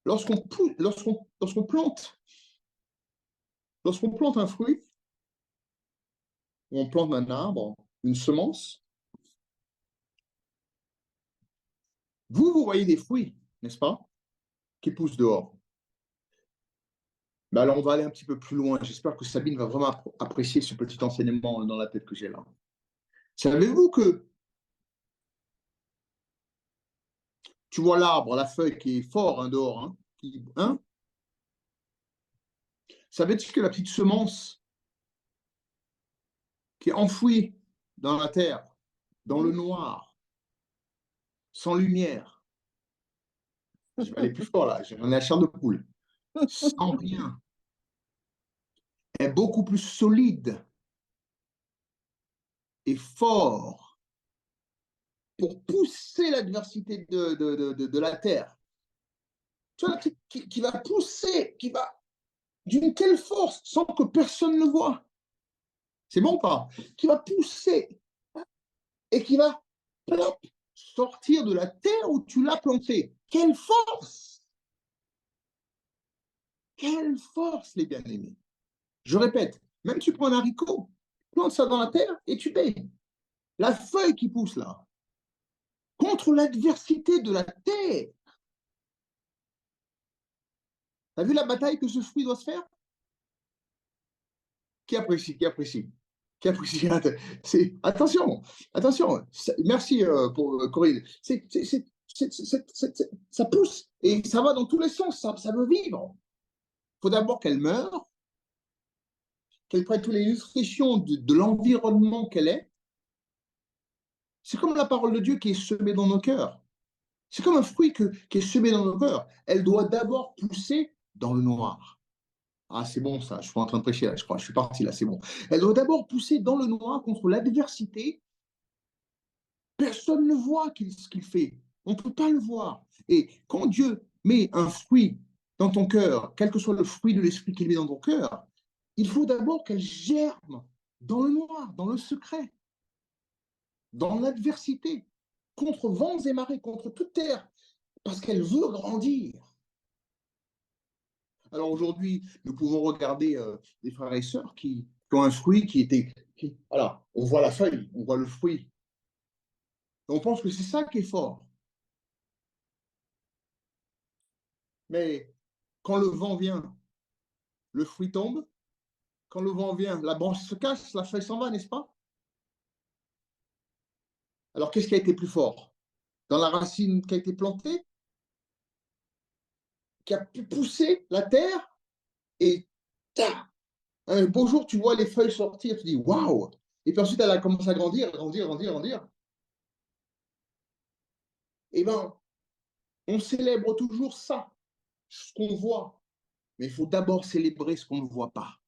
Lorsqu'on plante un fruit, ou on plante un arbre, une semence, vous voyez des fruits, n'est-ce pas, qui poussent dehors. Mais alors, on va aller un petit peu plus loin. J'espère que Sabine va vraiment apprécier ce petit enseignement dans la tête que j'ai là. Savez-vous que tu vois l'arbre, la feuille qui est fort dehors, savais-tu que la petite semence qui est enfouie dans la terre, dans le noir, sans lumière, je vais aller plus fort là, j'en ai la chair de poule, sans rien, est beaucoup plus solide et fort pour pousser l'adversité de la terre. Tu vois, qui va pousser, qui va d'une telle force sans que personne ne voit. C'est bon ou pas? Qui va pousser et qui va sortir de la terre où tu l'as planté. Quelle force! Quelle force, les bien-aimés! Je répète, même tu prends un haricot, plante ça dans la terre et tu payes. La feuille qui pousse là, contre l'adversité de la terre. Tu as vu la bataille que ce fruit doit se faire? Qui apprécie? Attention. Merci pour Corinne. Ça pousse et ça va dans tous les sens, ça veut vivre. Il faut d'abord qu'elle meure, qu'elle prenne toutes les nutritions de l'environnement qu'elle est. C'est comme la parole de Dieu qui est semée dans nos cœurs. C'est comme un fruit qui est semé dans nos cœurs. Elle doit d'abord pousser dans le noir. Ah, c'est bon ça, je suis en train de prêcher là, je crois, je suis parti là, c'est bon. Elle doit d'abord pousser dans le noir contre l'adversité. Personne ne voit ce qu'il fait. On ne peut pas le voir. Et quand Dieu met un fruit dans ton cœur, quel que soit le fruit de l'esprit qu'il met dans ton cœur, il faut d'abord qu'elle germe dans le noir, dans le secret, dans l'adversité, contre vents et marées, contre toute terre, parce qu'elle veut grandir. Alors aujourd'hui, nous pouvons regarder des frères et sœurs qui ont un fruit voilà, on voit la feuille, on voit le fruit. On pense que c'est ça qui est fort. Mais quand le vent vient, le fruit tombe. Quand le vent vient, la branche se casse, la feuille s'en va, n'est-ce pas? Alors, qu'est-ce qui a été plus fort? Dans la racine qui a été plantée, qui a pu pousser la terre, et un beau jour, tu vois les feuilles sortir, tu dis waouh! Et puis ensuite, elle a commencé à grandir. Eh bien, on célèbre toujours ça, ce qu'on voit. Mais il faut d'abord célébrer ce qu'on ne voit pas.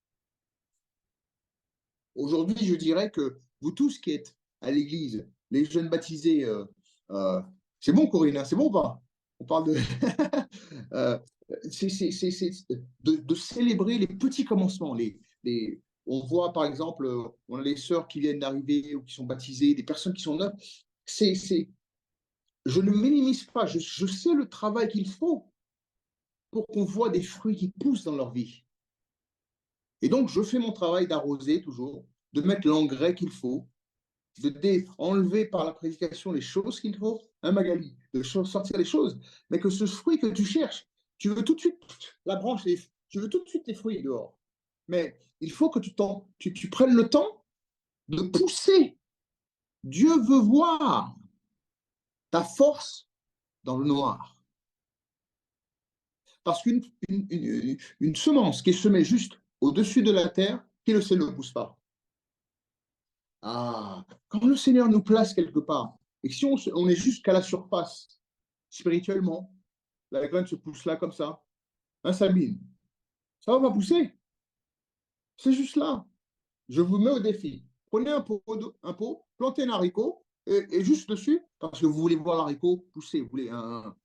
Aujourd'hui, je dirais que vous tous qui êtes à l'église, les jeunes baptisés, c'est bon Corinne, c'est bon ou pas? On parle de célébrer les petits commencements. On voit par exemple, on a les sœurs qui viennent d'arriver ou qui sont baptisées, des personnes qui sont neuves. Je ne minimise pas, je sais le travail qu'il faut pour qu'on voit des fruits qui poussent dans leur vie. Et donc, je fais mon travail d'arroser toujours, de mettre l'engrais qu'il faut, enlever par la prédication les choses qu'il faut, Magali, de sortir les choses, mais que ce fruit que tu cherches, tu veux tout de suite la branche, tu veux tout de suite les fruits dehors. Mais il faut que tu prennes le temps de pousser. Dieu veut voir ta force dans le noir. Parce qu'une semence qui est semée juste au-dessus de la terre, qui le sait ne pousse pas. Ah, quand le Seigneur nous place quelque part, et si on est juste qu'à la surface, spirituellement, la graine se pousse là comme ça, hein, Sabine, ça va pas pousser. C'est juste là. Je vous mets au défi. Prenez un pot, plantez un haricot, et juste dessus, parce que vous voulez voir l'haricot pousser. Vous voulez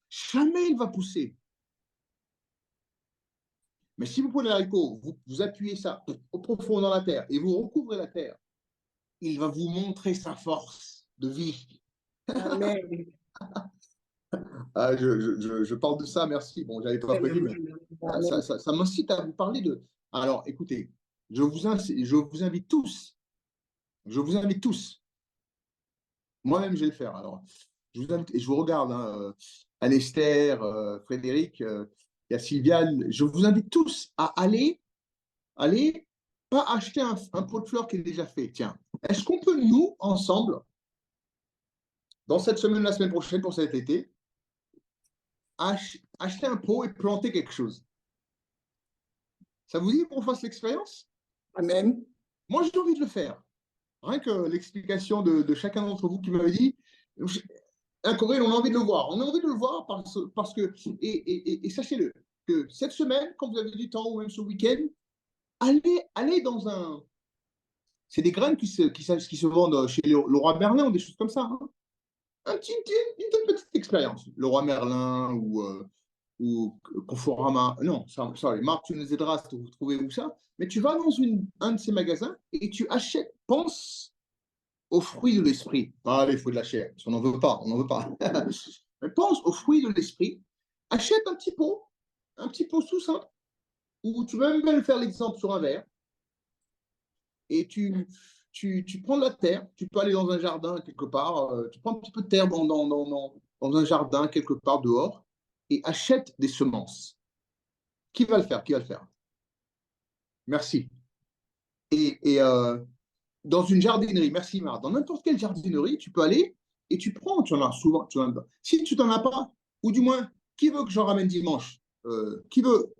jamais il va pousser. Mais si vous prenez l'haricot, vous appuyez ça au profond dans la terre et vous recouvrez la terre, il va vous montrer sa force de vie. Amen. Ah, je parle de ça, merci. Bon, j'avais pas prévu, mais ça m'incite à vous parler de. Alors, écoutez, je vous invite tous. Je vous invite tous. Moi-même, je vais le faire. Alors, je vous invite, et je vous regarde, hein, Anne-Esther, Frédéric, il y a Sylviane. Je vous invite tous à aller, pas acheter un pot de fleurs qui est déjà fait. Tiens, est-ce qu'on peut, nous, ensemble, dans cette semaine, la semaine prochaine, pour cet été, acheter un pot et planter quelque chose? Ça vous dit qu'on fasse l'expérience? Amen. Moi, j'ai envie de le faire. Rien que l'explication de chacun d'entre vous qui m'avait dit, Corinne, on a envie de le voir. On a envie de le voir parce que, et sachez-le, que cette semaine, quand vous avez du temps ou même ce week-end, allez dans un. C'est des graines qui se vendent chez Leroy Merlin ou des choses comme ça. Hein. Une toute petite expérience. Leroy Merlin ou Conforama. Non, ça Marc, tu nous aideras si vous trouvez où ça. Mais tu vas dans un de ces magasins et tu achètes, pense aux fruits de l'esprit. Pas les fruits de la chair, parce qu'on n'en veut pas, on n'en veut pas. Mais pense aux fruits de l'esprit. Achète un petit pot tout simple, ou tu peux même faire l'exemple sur un verre, et tu prends de la terre, tu peux aller dans un jardin quelque part, tu prends un petit peu de terre dans un jardin quelque part dehors, et achète des semences. Qui va le faire? Qui va le faire? Merci. Et dans une jardinerie, merci Marc, dans n'importe quelle jardinerie, tu peux aller et tu prends, tu en as souvent. Si tu n'en as pas, ou du moins, qui veut que j'en ramène dimanche? Qui veut,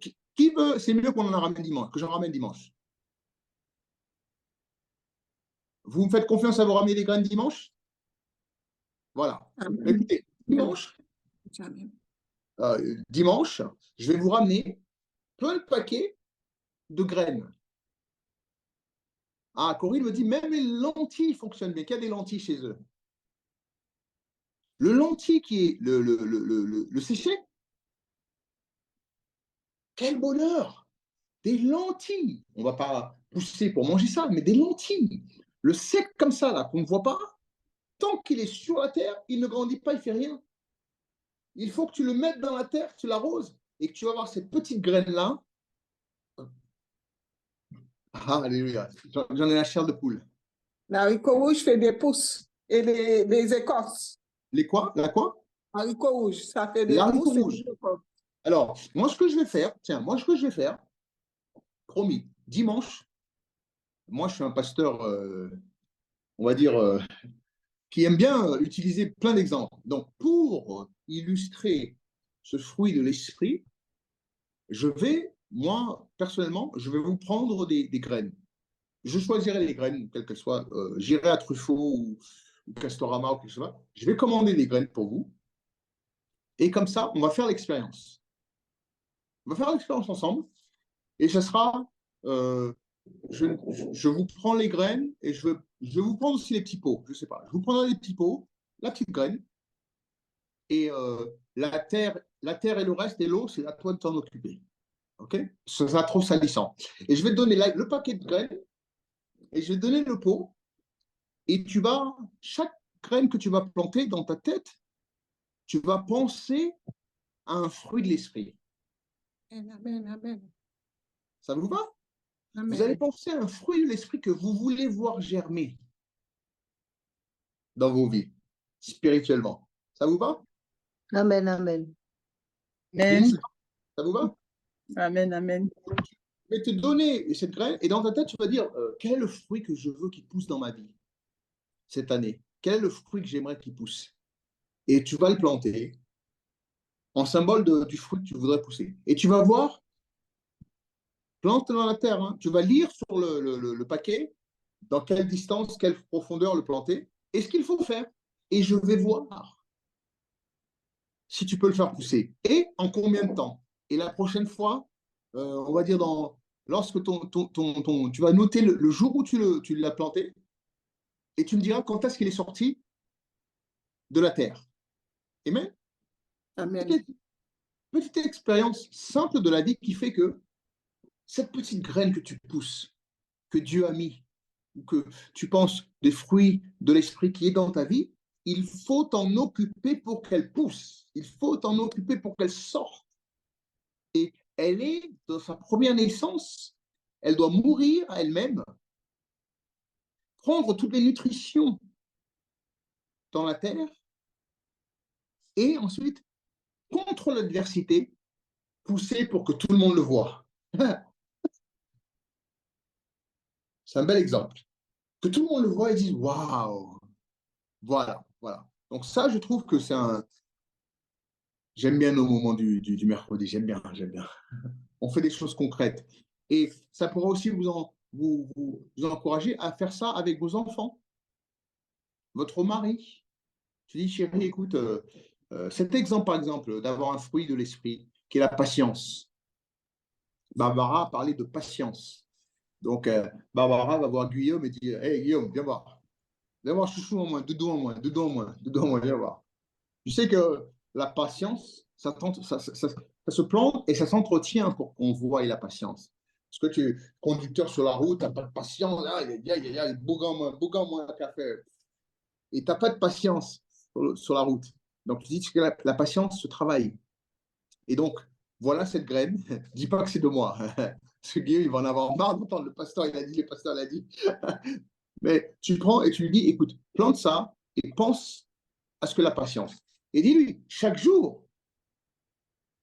c'est mieux qu'on en ramène dimanche, que j'en ramène dimanche. Vous me faites confiance à vous ramener des graines dimanche? Voilà. Écoutez, dimanche, je vais vous ramener plein de paquets de graines. Ah, Corinne me dit, même les lentilles fonctionnent bien, qu'il y a des lentilles chez eux. Le lentilles qui est le séché, quel bonheur! Des lentilles. On ne va pas pousser pour manger ça, mais des lentilles. Le sec comme ça, là, qu'on ne voit pas, tant qu'il est sur la terre, il ne grandit pas, il ne fait rien. Il faut que tu le mettes dans la terre, tu l'arroses, et que tu vas voir ces petites graines-là. Ah, alléluia. J'en ai la chair de poule. L'haricot rouge fait des pousses et des écorces. Les quoi? La quoi? Haricot rouge, ça fait des L'haricot pousses et rouge. des écorces. Alors, moi, ce que je vais faire, promis, dimanche, moi, je suis un pasteur, on va dire, qui aime bien utiliser plein d'exemples. Donc, pour illustrer ce fruit de l'esprit, moi, personnellement, je vais vous prendre des graines. Je choisirai les graines, quelles qu'elles soient. J'irai à Truffaut ou Castorama ou quelque chose. Je vais commander des graines pour vous. Et comme ça, on va faire l'expérience. On va faire l'expérience ensemble. Et ce sera, je vous prends les graines et je vais vous prendre aussi les petits pots. Je ne sais pas. Je vous prendrai les petits pots, la petite graine. Et la terre et le reste, et l'eau, c'est à toi de t'en occuper. OK? Ça sera trop salissant. Et je vais te donner le paquet de graines et je vais te donner le pot. Et chaque graine que tu vas planter dans ta tête, tu vas penser à un fruit de l'esprit. Amen, amen. Ça vous va? Amen. Vous allez penser à un fruit de l'esprit que vous voulez voir germer dans vos vies, spirituellement. Ça vous va? Amen, amen. Amen. Ça vous va? Amen, amen. Je vais te donner cette graine et dans ta tête, tu vas dire quel est le fruit que je veux qu'il pousse dans ma vie cette année? Quel est le fruit que j'aimerais qu'il pousse? Et tu vas le planter. en symbole du fruit que tu voudrais pousser. Et tu vas voir, plante dans la terre. Hein. Tu vas lire sur le paquet dans quelle distance, quelle profondeur le planter et ce qu'il faut faire. Et je vais voir si tu peux le faire pousser et en combien de temps. Et la prochaine fois, on va dire lorsque tu vas noter le jour où tu l'as planté et tu me diras quand est-ce qu'il est sorti de la terre. Amen. Amen. Petite expérience simple de la vie qui fait que cette petite graine que tu pousses, que Dieu a mis, ou que tu penses des fruits de l'esprit qui est dans ta vie, il faut t'en occuper pour qu'elle pousse. Il faut t'en occuper pour qu'elle sorte. Et elle est dans sa première naissance. Elle doit mourir à elle-même, prendre toutes les nutritions dans la terre et ensuite, contre l'adversité, pousser pour que tout le monde le voit. C'est un bel exemple. Que tout le monde le voit et dise waouh, voilà. Donc ça, je trouve que c'est un. J'aime bien nos moments du mercredi, j'aime bien. On fait des choses concrètes. Et ça pourra aussi vous encourager à faire ça avec vos enfants, votre mari. Tu dis, chérie, écoute, cet exemple, par exemple, d'avoir un fruit de l'esprit, qui est la patience. Barbara a parlé de patience. Donc, Barbara va voir Guillaume et dire, hey Guillaume, viens voir. Viens voir chouchou en moi, doudou en moi, viens voir. Tu sais que la patience, ça se plante et ça s'entretient pour qu'on voie la patience. Parce que tu es conducteur sur la route, tu n'as pas de patience, il bougan moi un café. Et tu n'as pas de patience sur la route. Donc tu dis que la patience se travaille. Et donc, voilà cette graine. Dis pas que c'est de moi. Parce que Guillaume, il va en avoir marre d'entendre le pasteur, il a dit, le pasteur l'a dit. Mais tu prends et tu lui dis, écoute, plante ça et pense à ce que la patience. Et dis-lui, chaque jour,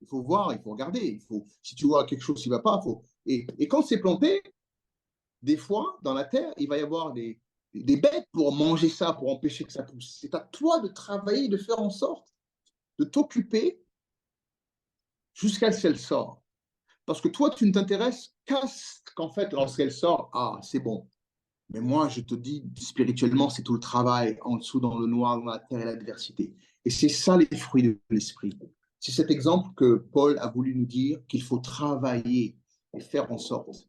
il faut voir, il faut regarder. Si tu vois quelque chose qui ne va pas, Et quand c'est planté, des fois, dans la terre, il va y avoir des bêtes pour manger ça, pour empêcher que ça pousse. C'est à toi de travailler, de faire en sorte de t'occuper jusqu'à ce qu'elle sorte. Parce que toi, tu ne t'intéresses qu'en fait, lorsqu'elle sort, c'est bon. Mais moi, je te dis, spirituellement, c'est tout le travail en dessous, dans le noir, dans la terre et l'adversité. Et c'est ça les fruits de l'esprit. C'est cet exemple que Paul a voulu nous dire qu'il faut travailler et faire en sorte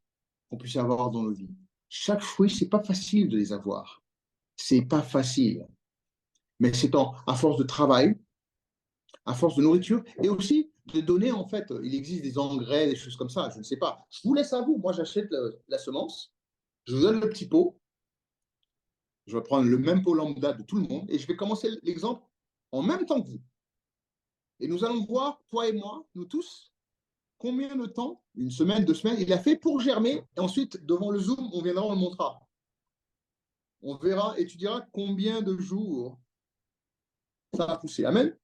qu'on puisse avoir dans nos vies. Chaque fruit, c'est pas facile de les avoir. C'est pas facile. Mais c'est à force de travail, à force de nourriture, et aussi de donner, en fait, il existe des engrais, des choses comme ça, je ne sais pas. Je vous laisse à vous. Moi, j'achète la semence, je vous donne le petit pot, je vais prendre le même pot lambda de tout le monde, et je vais commencer l'exemple en même temps que vous. Et nous allons voir, toi et moi, nous tous, combien de temps, une semaine, 2 semaines, il a fait pour germer. Et ensuite, devant le Zoom, on viendra, on le montrera. On verra et tu diras combien de jours ça a poussé. Amen.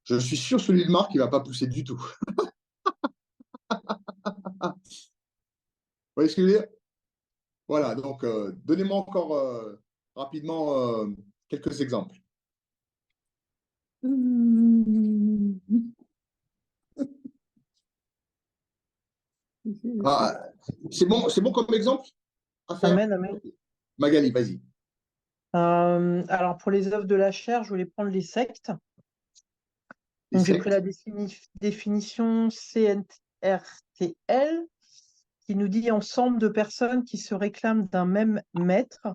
Je suis sûr, celui de Marc, il ne va pas pousser du tout. Vous voyez ce que je veux dire? Voilà, donc donnez-moi encore rapidement quelques exemples. C'est bon comme exemple à faire? Amen. Magali, vas-y. Alors, pour les œuvres de la chair, je voulais prendre les sectes. Donc, j'ai pris la définition CNRTL qui nous dit ensemble de personnes qui se réclament d'un même maître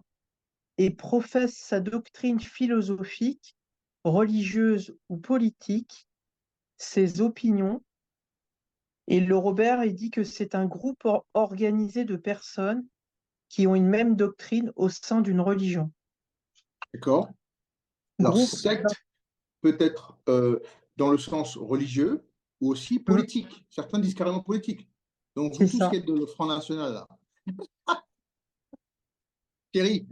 et professent sa doctrine philosophique, religieuse ou politique, ses opinions. Et le Robert, il dit que c'est un groupe organisé de personnes qui ont une même doctrine au sein d'une religion. D'accord. Alors, secte peut être dans le sens religieux ou aussi politique. Certains disent carrément politique. Donc, vous tous qui êtes de le Front National, là. Thierry.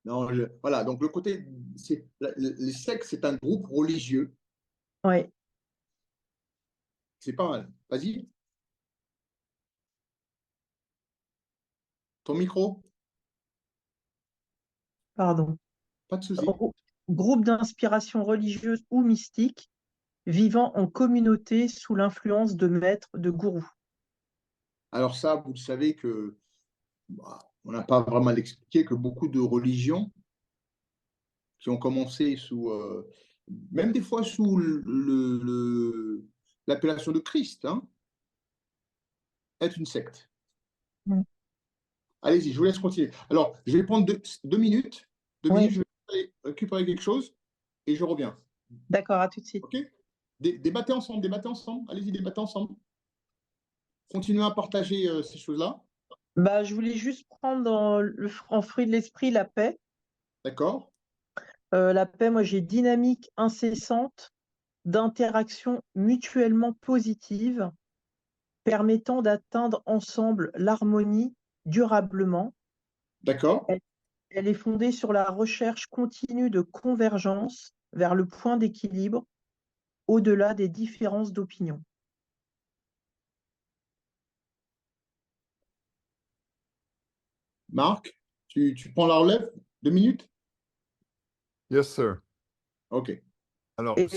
Non, voilà, donc le côté, les sectes, c'est un groupe religieux. Oui. C'est pas mal. Vas-y. Ton micro. Pardon. Pas de souci. groupe d'inspiration religieuse ou mystique, vivant en communauté sous l'influence de maîtres, de gourous. Alors ça, vous le savez que on n'a pas vraiment à l'expliquer que beaucoup de religions qui ont commencé sous, même des fois sous l'appellation de Christ, hein, est une secte. Allez-y, je vous laisse continuer. Alors, je vais prendre deux minutes. Deux Oui. minutes, je vais aller récupérer quelque chose et je reviens. D'accord, à tout de suite. OK? Débattez ensemble. Allez-y, débattez ensemble. Continuez à partager ces choses-là. Bah, je voulais juste prendre en fruit de l'esprit la paix. D'accord? La paix, moi, j'ai dynamique incessante d'interaction mutuellement positive permettant d'atteindre ensemble l'harmonie durablement. D'accord? Elle est fondée sur la recherche continue de convergence vers le point d'équilibre au-delà des différences d'opinion. Marc, tu prends la relève? 2 minutes? Yes, sir. OK. Alors, Et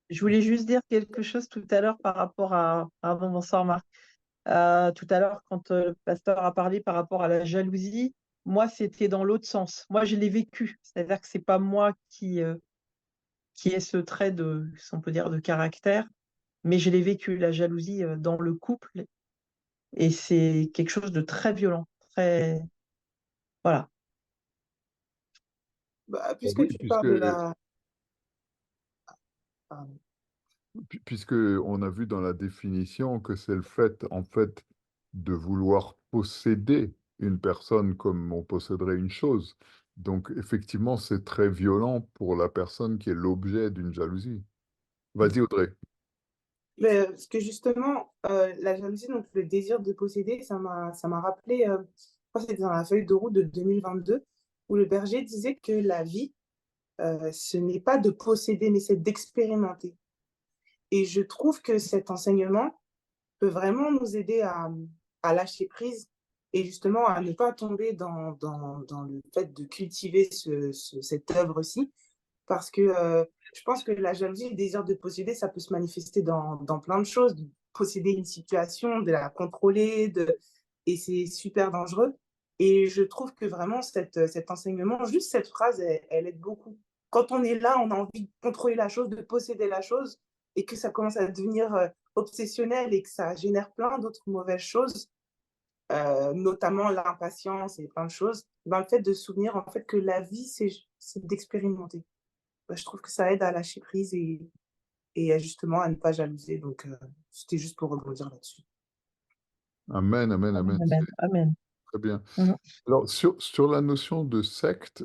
je voulais juste dire quelque chose tout à l'heure par rapport à... Pardon, bonsoir Marc. Tout à l'heure, quand le pasteur a parlé par rapport à la jalousie, moi, c'était dans l'autre sens. Moi, je l'ai vécu. C'est-à-dire que c'est pas moi qui ai ce trait de, si on peut dire, de caractère, mais je l'ai vécu, la jalousie dans le couple. Et c'est quelque chose de très violent. Très... Voilà. Bah, puisque oui, tu parles de la... Pardon. puisque on a vu dans la définition que c'est le fait, en fait, de vouloir posséder une personne comme on posséderait une chose. Donc, effectivement, c'est très violent pour la personne qui est l'objet d'une jalousie. Vas-y, Audrey. Mais, parce que justement, la jalousie, donc le désir de posséder, ça m'a rappelé, je crois que c'était dans la feuille de route de 2022, où le berger disait que la vie, ce n'est pas de posséder, mais c'est d'expérimenter. Et je trouve que cet enseignement peut vraiment nous aider à lâcher prise et justement à ne pas tomber dans le fait de cultiver cette œuvre-ci. Parce que je pense que la jalousie, le désir de posséder, ça peut se manifester dans plein de choses. De posséder une situation, de la contrôler, et c'est super dangereux. Et je trouve que vraiment cet enseignement, juste cette phrase, elle aide beaucoup. Quand on est là, on a envie de contrôler la chose, de posséder la chose, et que ça commence à devenir obsessionnel et que ça génère plein d'autres mauvaises choses, notamment l'impatience et plein de choses, ben, le fait de se souvenir en fait que la vie, c'est d'expérimenter. Ben, je trouve que ça aide à lâcher prise et justement à ne pas jalouser. Donc, c'était juste pour rebondir là-dessus. Amen, amen, amen. Amen. Amen. Très bien. Mhm. Alors, sur la notion de secte,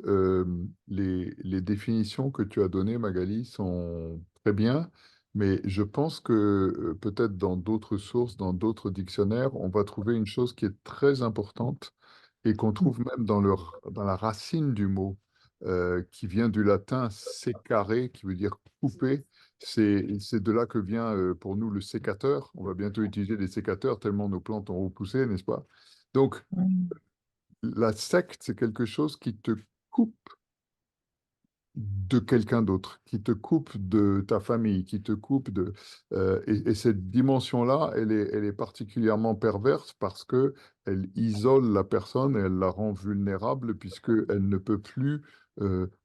les définitions que tu as données, Magali, sont très bien, mais je pense que peut-être dans d'autres sources, dans d'autres dictionnaires, on va trouver une chose qui est très importante et qu'on trouve même dans la racine du mot, qui vient du latin secare, qui veut dire couper. C'est de là que vient pour nous le sécateur. On va bientôt utiliser des sécateurs tellement nos plantes ont repoussé, n'est-ce pas? Donc, la secte, c'est quelque chose qui te coupe de quelqu'un d'autre, qui te coupe de ta famille, qui te coupe de... et cette dimension-là, elle est particulièrement perverse parce que elle isole la personne et elle la rend vulnérable puisqu'elle ne peut plus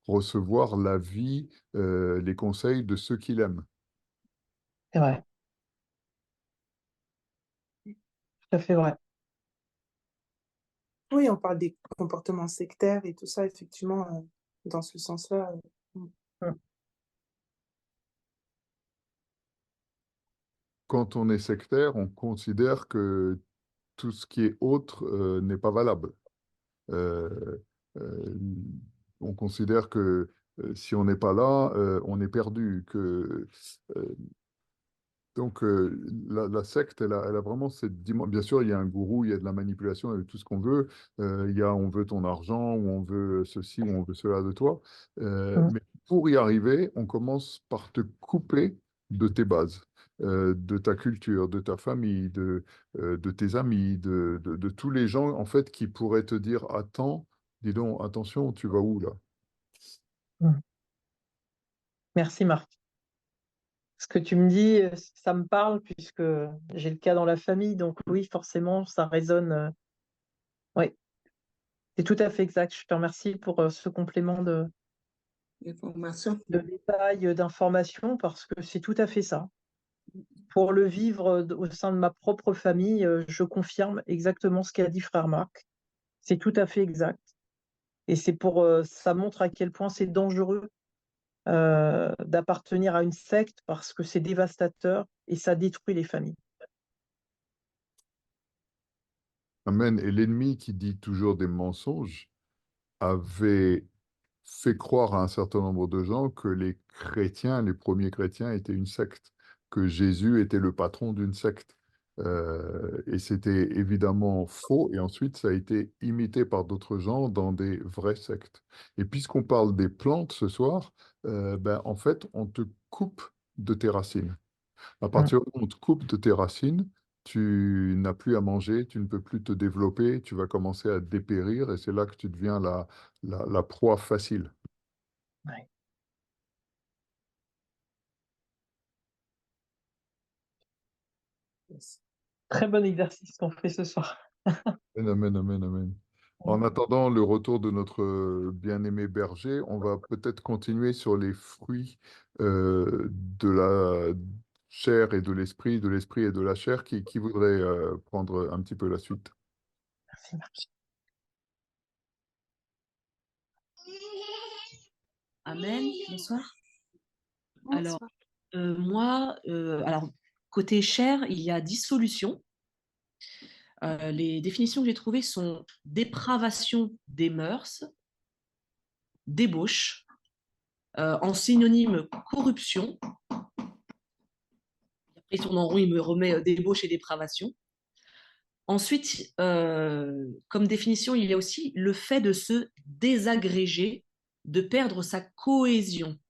recevoir la vie, les conseils de ceux qui l'aiment. C'est vrai. Tout à fait vrai. Oui, on parle des comportements sectaires et tout ça, effectivement, dans ce sens-là. Quand on est sectaire, on considère que tout ce qui est autre n'est pas valable. Euh, euh, on considère que si on n'est pas là, on est perdu. Euh, donc la secte, elle a vraiment cette dimension. Bien sûr, il y a un gourou, il y a de la manipulation, il y a tout ce qu'on veut. Il y a on veut ton argent, ou on veut ceci, ou on veut cela de toi. Mais pour y arriver, on commence par te couper de tes bases, de ta culture, de ta famille, de tes amis, de tous les gens en fait qui pourraient te dire attends, dis donc, attention, tu vas où là? Merci Marc. Ce que tu me dis, ça me parle puisque j'ai le cas dans la famille, donc oui, forcément, ça résonne. Oui, c'est tout à fait exact. Je te remercie pour ce complément de détails, d'informations, parce que c'est tout à fait ça. Pour le vivre au sein de ma propre famille, je confirme exactement ce qu'a dit frère Marc. C'est tout à fait exact. Et ça montre à quel point c'est dangereux d'appartenir à une secte parce que c'est dévastateur et ça détruit les familles. Amen. Et l'ennemi qui dit toujours des mensonges avait fait croire à un certain nombre de gens que les chrétiens, les premiers chrétiens, étaient une secte, que Jésus était le patron d'une secte. Et c'était évidemment faux. Et ensuite, ça a été imité par d'autres gens dans des vraies sectes. Et puisqu'on parle des plantes ce soir, en fait, on te coupe de tes racines. À partir du moment où on te coupe de tes racines, tu n'as plus à manger, tu ne peux plus te développer, tu vas commencer à dépérir et c'est là que tu deviens la proie facile. Ouais. Très bon exercice qu'on fait ce soir. Amen, amen, amen, amen. En attendant le retour de notre bien-aimé berger, on va peut-être continuer sur les fruits de la chair et de l'esprit et de la chair. Qui voudrait prendre un petit peu la suite? Merci, Marc. Amen, bonsoir. Alors, moi, côté chair, il y a dissolution. Les définitions que j'ai trouvées sont dépravation des mœurs, débauche, en synonyme corruption. Après, il tourne en rond, il me remet débauche et dépravation. Ensuite, comme définition, il y a aussi le fait de se désagréger, de perdre sa cohésion.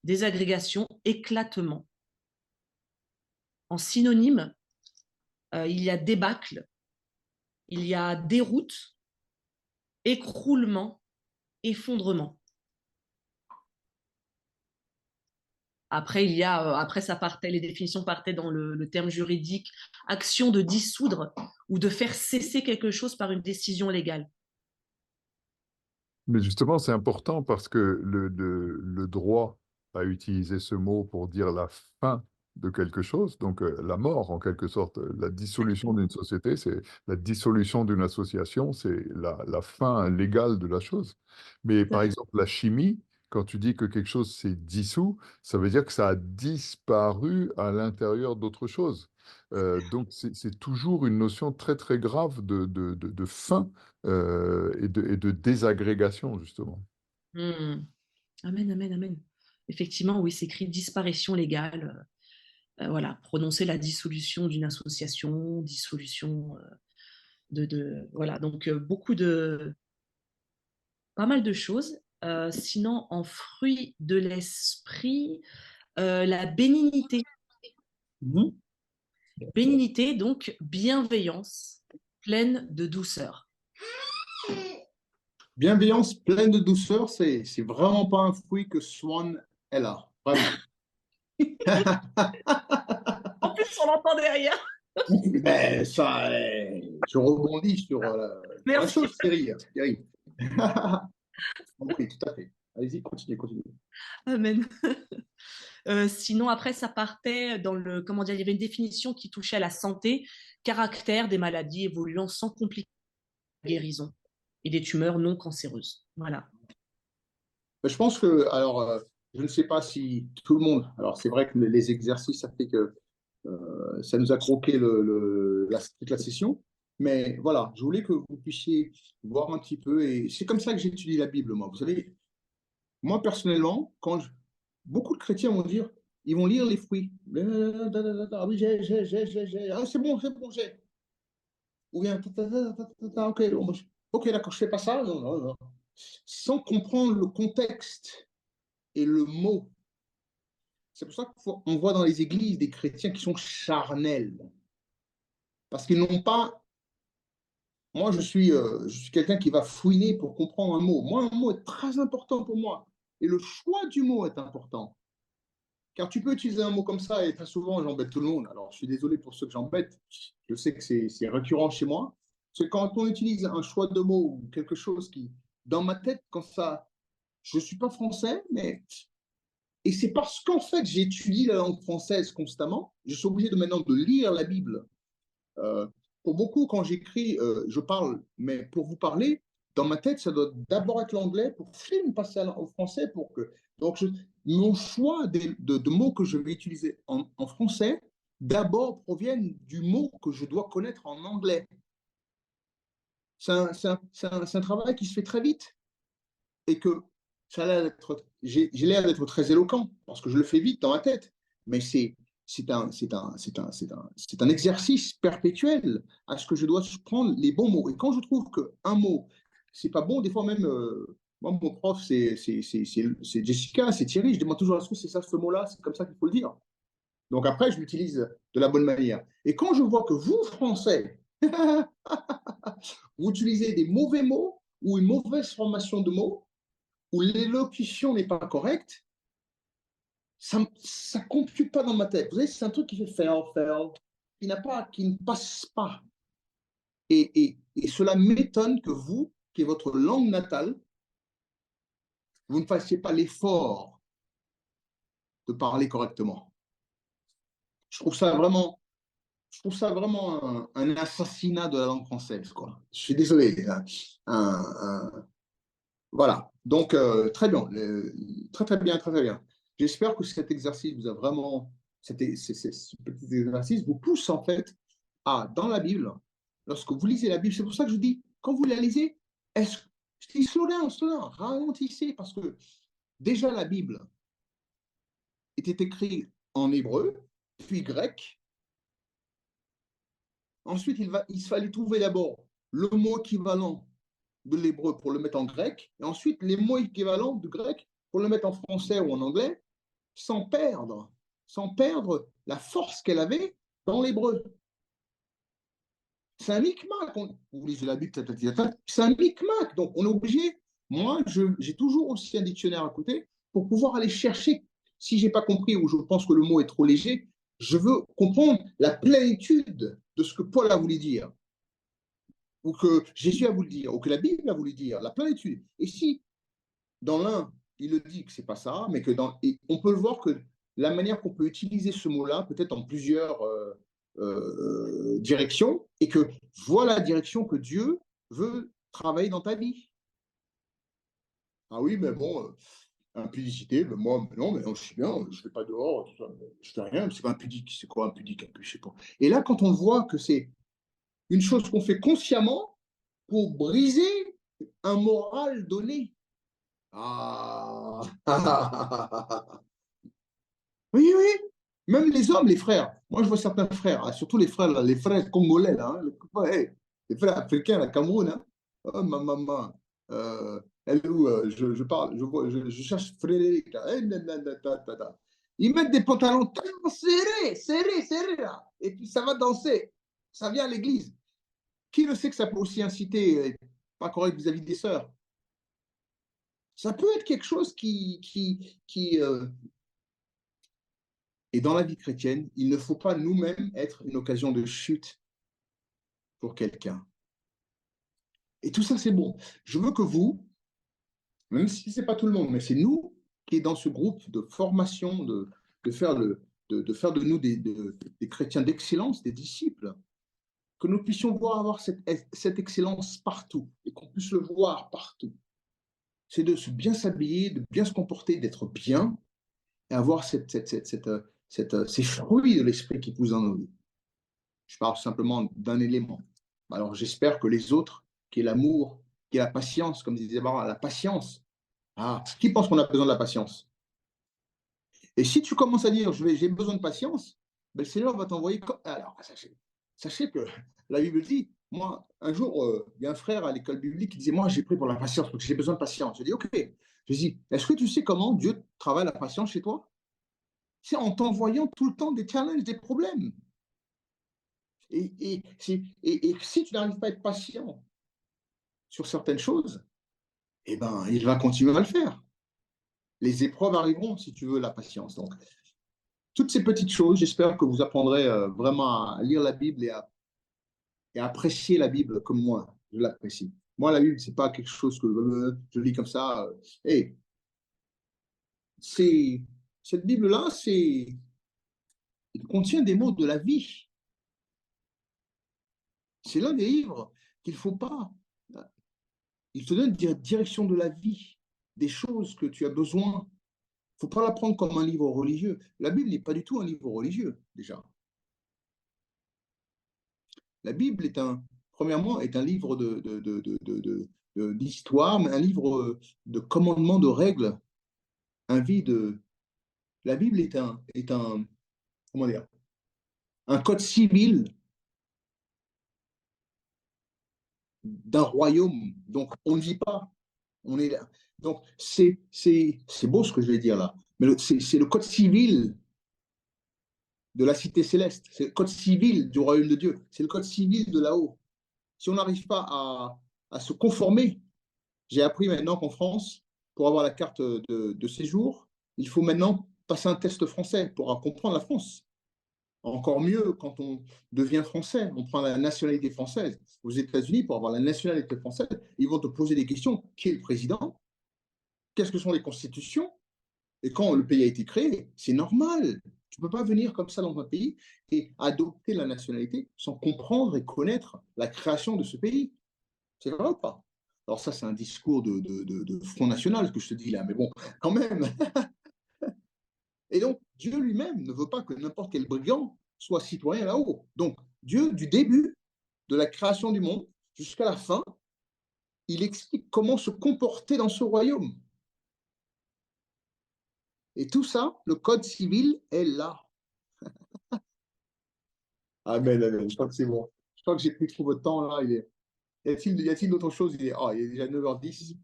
Désagrégation, éclatement. En synonyme, il y a débâcle, il y a déroute, écroulement, effondrement. Après, les définitions partaient dans le terme juridique, action de dissoudre ou de faire cesser quelque chose par une décision légale. Mais justement, c'est important parce que le droit a utilisé ce mot pour dire la fin de quelque chose, donc la mort en quelque sorte. La dissolution d'une société, c'est la dissolution d'une association, c'est la fin légale de la chose. Mais par exemple, la chimie, quand tu dis que quelque chose s'est dissous, ça veut dire que ça a disparu à l'intérieur d'autre chose. Donc c'est toujours une notion très très grave de fin et de désagrégation, justement. Amen, amen, amen. Effectivement, oui, c'est écrit disparition légale. Voilà, prononcer la dissolution d'une association, dissolution voilà, donc pas mal de choses. Sinon, en fruit de l'esprit, la bénignité. Bénignité, donc bienveillance, pleine de douceur. Bienveillance pleine de douceur, c'est vraiment pas un fruit que Swan elle a. Vraiment. En plus, on l'entend derrière. Mais ça, je rebondis sur la chose, Thierry. Oui, tout à fait. Allez-y, continuez. Amen. Sinon, après, ça partait dans comment dire, il y avait une définition qui touchait à la santé, caractère des maladies évoluant sans complication, guérison et des tumeurs non cancéreuses. Voilà. Je pense que, alors, je ne sais pas si tout le monde, alors c'est vrai que les exercices, ça fait que ça nous a croqué toute la session, mais voilà, je voulais que vous puissiez voir un petit peu, et c'est comme ça que j'étudie la Bible, moi. Vous savez, moi personnellement, beaucoup de chrétiens vont dire, ils vont lire les fruits. Ah oui, j'ai. Ah, c'est bon, j'ai. Ou bien, ok, d'accord, je fais pas ça. Non. Sans comprendre le contexte et le mot. C'est pour ça qu'on voit dans les églises des chrétiens qui sont charnels. Parce qu'ils n'ont pas. Moi, je suis quelqu'un qui va fouiner pour comprendre un mot. Moi, un mot est très important pour moi. Et le choix du mot est important. Car tu peux utiliser un mot comme ça et très souvent, j'embête tout le monde. Alors, je suis désolé pour ceux que j'embête. Je sais que c'est récurrent chez moi. C'est quand on utilise un choix de mots ou quelque chose qui, dans ma tête, quand ça, je ne suis pas français, mais et c'est parce qu'en fait, j'étudie la langue française constamment, je suis obligé de maintenant de lire la Bible. Pour beaucoup, quand j'écris, je parle, mais pour vous parler, dans ma tête, ça doit d'abord être l'anglais pour passer au français. Donc, mon choix de mots que je vais utiliser en français, d'abord proviennent du mot que je dois connaître en anglais. C'est un travail qui se fait très vite et que j'ai l'air d'être très éloquent parce que je le fais vite dans ma tête, mais c'est un exercice perpétuel à ce que je dois prendre les bons mots. Et quand je trouve qu'un mot, c'est pas bon, des fois même, moi, mon prof, c'est Jessica, c'est Thierry, je demande toujours, est-ce que c'est ça ce mot-là? C'est comme ça qu'il faut le dire. Donc après, je l'utilise de la bonne manière. Et quand je vois que vous, Français, vous utilisez des mauvais mots ou une mauvaise formation de mots, où l'élocution n'est pas correcte, ça ne compute pas dans ma tête. Vous savez, c'est un truc qui fait faire, qui ne passe pas. Et cela m'étonne que vous, qui est votre langue natale, vous ne fassiez pas l'effort de parler correctement. Je trouve ça vraiment un assassinat de la langue française, quoi. Je suis désolé. Voilà. Donc, très bien. Très bien, très bien. J'espère que cet exercice vous a vraiment, ce petit exercice vous pousse en fait à, dans la Bible, lorsque vous lisez la Bible, c'est pour ça que je dis, quand vous la lisez, je dis slow down, ralentissez, parce que déjà la Bible était écrite en hébreu, puis grec. Ensuite, il fallait trouver d'abord le mot équivalent de l'hébreu pour le mettre en grec, et ensuite les mots équivalents du grec pour le mettre en français ou en anglais, sans perdre la force qu'elle avait dans l'hébreu. C'est un micmac. Vous lisez la Bible, c'est un micmac. Donc, on est obligé. Moi, j'ai toujours aussi un dictionnaire à côté pour pouvoir aller chercher. Si je n'ai pas compris ou je pense que le mot est trop léger, je veux comprendre la plénitude de ce que Paul a voulu dire, ou que Jésus a voulu dire, ou que la Bible a voulu dire, la plénitude. Et si, dans l'un, il le dit que ce n'est pas ça, mais que on peut le voir que la manière qu'on peut utiliser ce mot-là, peut-être en plusieurs direction, et que voilà la direction que Dieu veut travailler dans ta vie. Ah oui, mais bon, impudicité, mais moi, non, je suis bien, je ne vais pas dehors, je fais rien, c'est pas impudique, c'est quoi impudique, je sais pas. Et là, quand on voit que c'est une chose qu'on fait consciemment pour briser un moral donné. Ah oui, oui. Même les hommes, les frères. Moi, je vois certains frères, surtout les frères congolais, là, les frères africains, la Cameroun. Hein. Oh, ma maman. Elle est où je parle, je cherche Frédéric. Là. Ils mettent des pantalons serrés, là. Et puis ça va danser. Ça vient à l'église. Qui le sait que ça peut aussi inciter, pas correct vis-à-vis des sœurs? Ça peut être quelque chose Et dans la vie chrétienne, il ne faut pas nous-mêmes être une occasion de chute pour quelqu'un. Et tout ça, c'est bon. Je veux que vous, même si ce n'est pas tout le monde, mais c'est nous qui est dans ce groupe de formation, de faire de nous des chrétiens d'excellence, des disciples, que nous puissions avoir cette excellence partout et qu'on puisse le voir partout. C'est de bien s'habiller, de bien se comporter, d'être bien et avoir ces fruits de l'esprit qui poussent dans nos vies. Je parle simplement d'un élément. Alors j'espère que les autres, qui est l'amour, qui est la patience, comme disait Barbara, la patience. Ah, qui pense qu'on a besoin de la patience? Et si tu commences à dire j'ai besoin de patience, ben, le Seigneur va t'envoyer. Alors sachez que la Bible dit, moi, un jour, il y a un frère à l'école biblique qui disait, moi, j'ai pris pour la patience, parce que j'ai besoin de patience. Je dis, ok. Je dis, est-ce que tu sais comment Dieu travaille la patience chez toi? C'est en t'envoyant tout le temps des challenges, des problèmes. Et si tu n'arrives pas à être patient sur certaines choses, eh ben, il va continuer à le faire. Les épreuves arriveront si tu veux la patience. Donc, toutes ces petites choses, j'espère que vous apprendrez vraiment à lire la Bible et à apprécier la Bible comme moi, je l'apprécie. Moi, la Bible, c'est pas quelque chose que je lis comme ça. Hey, cette Bible-là, il contient des mots de la vie. C'est l'un des livres qu'il ne faut pas. Il te donne une direction de la vie, des choses que tu as besoin. Il ne faut pas la prendre comme un livre religieux. La Bible n'est pas du tout un livre religieux, déjà. La Bible premièrement, est un livre d'histoire, mais un livre de commandements, de règles. La Bible est comment dire, un code civil d'un royaume. Donc, on ne vit pas. On est là. Donc, c'est beau ce que je vais dire là. Mais c'est le code civil de la cité céleste. C'est le code civil du royaume de Dieu. C'est le code civil de là-haut. Si on n'arrive pas à se conformer, j'ai appris maintenant qu'en France, pour avoir la carte de séjour, il faut maintenant passer un test français pour comprendre la France. Encore mieux quand on devient français, on prend la nationalité française. Aux États-Unis, pour avoir la nationalité française, ils vont te poser des questions. Qui est le président? Qu'est-ce que sont les constitutions? Et quand le pays a été créé, c'est normal. Tu ne peux pas venir comme ça dans un pays et adopter la nationalité sans comprendre et connaître la création de ce pays. C'est vrai ou pas? Alors ça, c'est un discours de Front National que je te dis là, mais bon, quand même. Et donc, Dieu lui-même ne veut pas que n'importe quel brigand soit citoyen là-haut. Donc, Dieu, du début de la création du monde jusqu'à la fin, il explique comment se comporter dans ce royaume. Et tout ça, le code civil est là. Amen, amen. Je crois que c'est bon. Je crois que j'ai pris trop votre temps là. Y a-t-il d'autres choses? Il est déjà 9h10.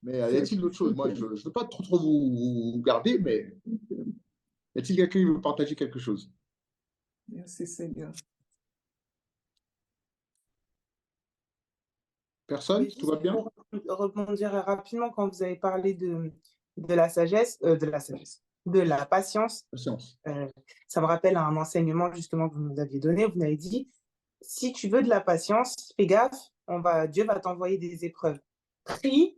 Mais y a-t-il d'autres choses? Moi, je ne veux pas trop vous garder, mais y a-t-il quelqu'un qui veut partager quelque chose? Merci Seigneur. Personne? Mais Tout va juste bien? pour rebondir rapidement, quand vous avez parlé de la sagesse, de la patience, ça me rappelle un enseignement justement que vous nous aviez donné. Vous m'avez dit, si tu veux de la patience, fais gaffe, Dieu va t'envoyer des épreuves. Prie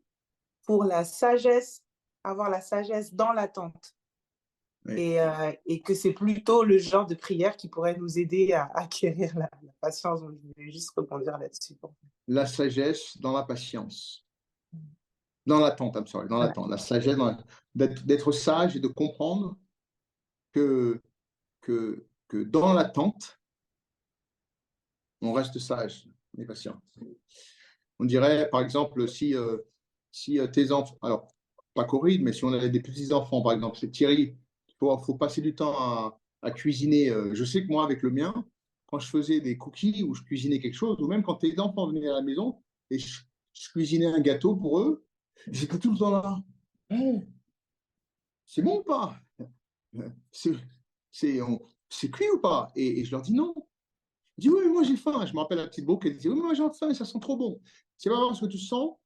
pour la sagesse, avoir la sagesse dans l'attente. Oui. Et que c'est plutôt le genre de prière qui pourrait nous aider à acquérir la patience. Donc, je voulais juste rebondir là-dessus. La sagesse dans la patience. Dans l'attente, dans l'attente. La sagesse, d'être sage et de comprendre que dans l'attente, on reste sage, on est patient. On dirait, par exemple, si tes enfants, alors, pas Corinne, mais si on avait des petits-enfants, par exemple, c'est Thierry, il faut passer du temps à cuisiner. Je sais que moi, avec le mien, quand je faisais des cookies ou je cuisinais quelque chose, ou même quand tes enfants venaient à la maison et je cuisinais un gâteau pour eux, j'étais tout le temps là. Hey, c'est bon ou pas? C'est cuit ou pas? Et je leur dis non. Je dis oui, mais moi j'ai faim. Je me rappelle la petite boucle, elle disait oui, mais moi j'ai faim et ça sent trop bon. C'est pas parce que tu sens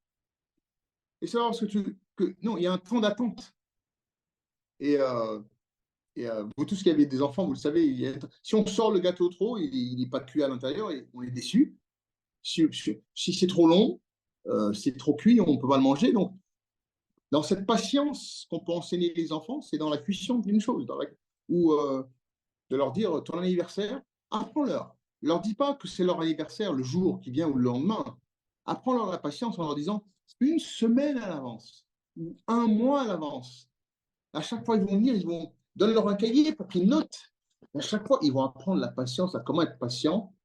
et c'est pas parce que non, il y a un temps d'attente. Et vous tous qui avez des enfants, vous le savez, si on sort le gâteau trop, il n'est pas cuit à l'intérieur et on est déçu. Si c'est trop long, c'est trop cuit, on ne peut pas le manger. Donc, dans cette patience qu'on peut enseigner les enfants, c'est dans la cuisson d'une chose, ou de leur dire ton anniversaire, apprends-leur. Ne leur dis pas que c'est leur anniversaire le jour qui vient ou le lendemain. Apprends-leur la patience en leur disant une semaine à l'avance ou un mois à l'avance. À chaque fois, ils vont venir, donne-leur un cahier pour qu'ils notent. À chaque fois, ils vont apprendre la patience, à comment être patient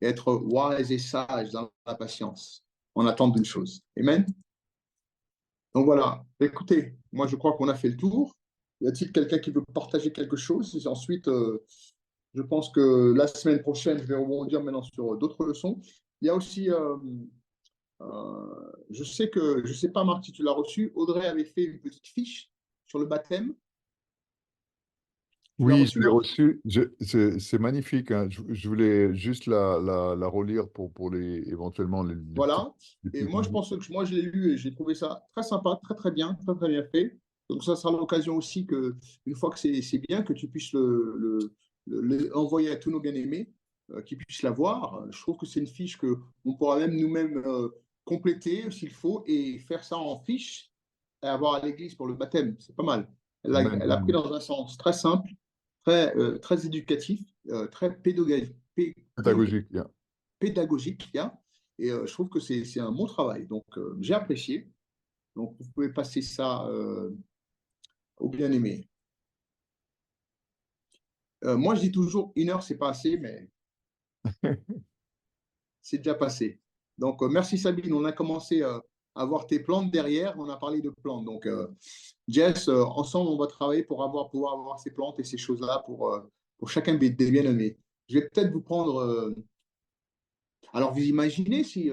et être wise et sage dans la patience, en attente d'une chose. Amen. Donc voilà, écoutez, moi je crois qu'on a fait le tour. Y a-t-il quelqu'un qui veut partager quelque chose? Et ensuite, je pense que la semaine prochaine, je vais rebondir maintenant sur d'autres leçons. Il y a aussi, je sais pas Marc si tu l'as reçu, Audrey avait fait une petite fiche sur le baptême. Oui, je l'ai reçu. C'est magnifique. Hein. Je voulais juste la relire pour éventuellement Voilà. Et moi, je pense que moi, je l'ai lu et j'ai trouvé ça très sympa, très, très bien fait. Donc ça sera l'occasion aussi que, une fois que c'est bien, que tu puisses l'envoyer à tous nos bien-aimés, qu'ils puissent la voir. Je trouve que c'est une fiche que on pourra même nous-mêmes compléter s'il faut et faire ça en fiche et avoir à l'église pour le baptême. C'est pas mal. Elle a pris dans un sens très simple, très éducatif, très Pédagogique, yeah. pédagogique. Yeah. Et je trouve que c'est un bon travail. Donc, j'ai apprécié. Donc, vous pouvez passer ça aux bien-aimés. Moi, je dis toujours 1 heure, c'est pas assez, mais c'est déjà passé. Donc, merci Sabine. On a commencé à voir tes plantes derrière. On a parlé de plantes. Donc, Jess, ensemble, on va travailler pour pouvoir avoir ces plantes et ces choses-là pour chacun des bien-aimés. Je vais peut-être vous prendre. Alors, vous imaginez si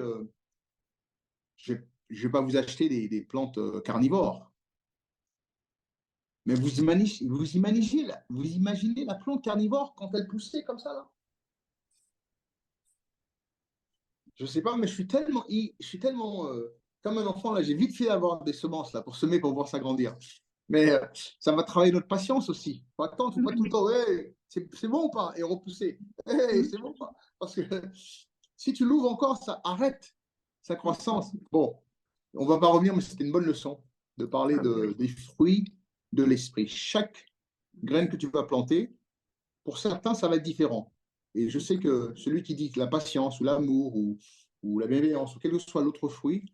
je ne vais pas vous acheter des plantes carnivores. Mais vous imaginez la plante carnivore quand elle poussait comme ça, là? Je ne sais pas, mais je suis tellement comme un enfant, là, j'ai vite fait d'avoir des semences là, pour semer, pour voir ça grandir. Mais ça va travailler notre patience aussi. Faut attendre, faut pas tout le temps, hey, c'est bon ou pas? Et repousser. Hey, c'est bon ou pas? Parce que si tu l'ouvres encore, ça arrête sa croissance. Bon, on ne va pas revenir, mais c'était une bonne leçon de parler des fruits de l'esprit. Chaque graine que tu vas planter, pour certains, ça va être différent. Et je sais que celui qui dit que la patience ou l'amour ou la bienveillance ou quel que soit l'autre fruit,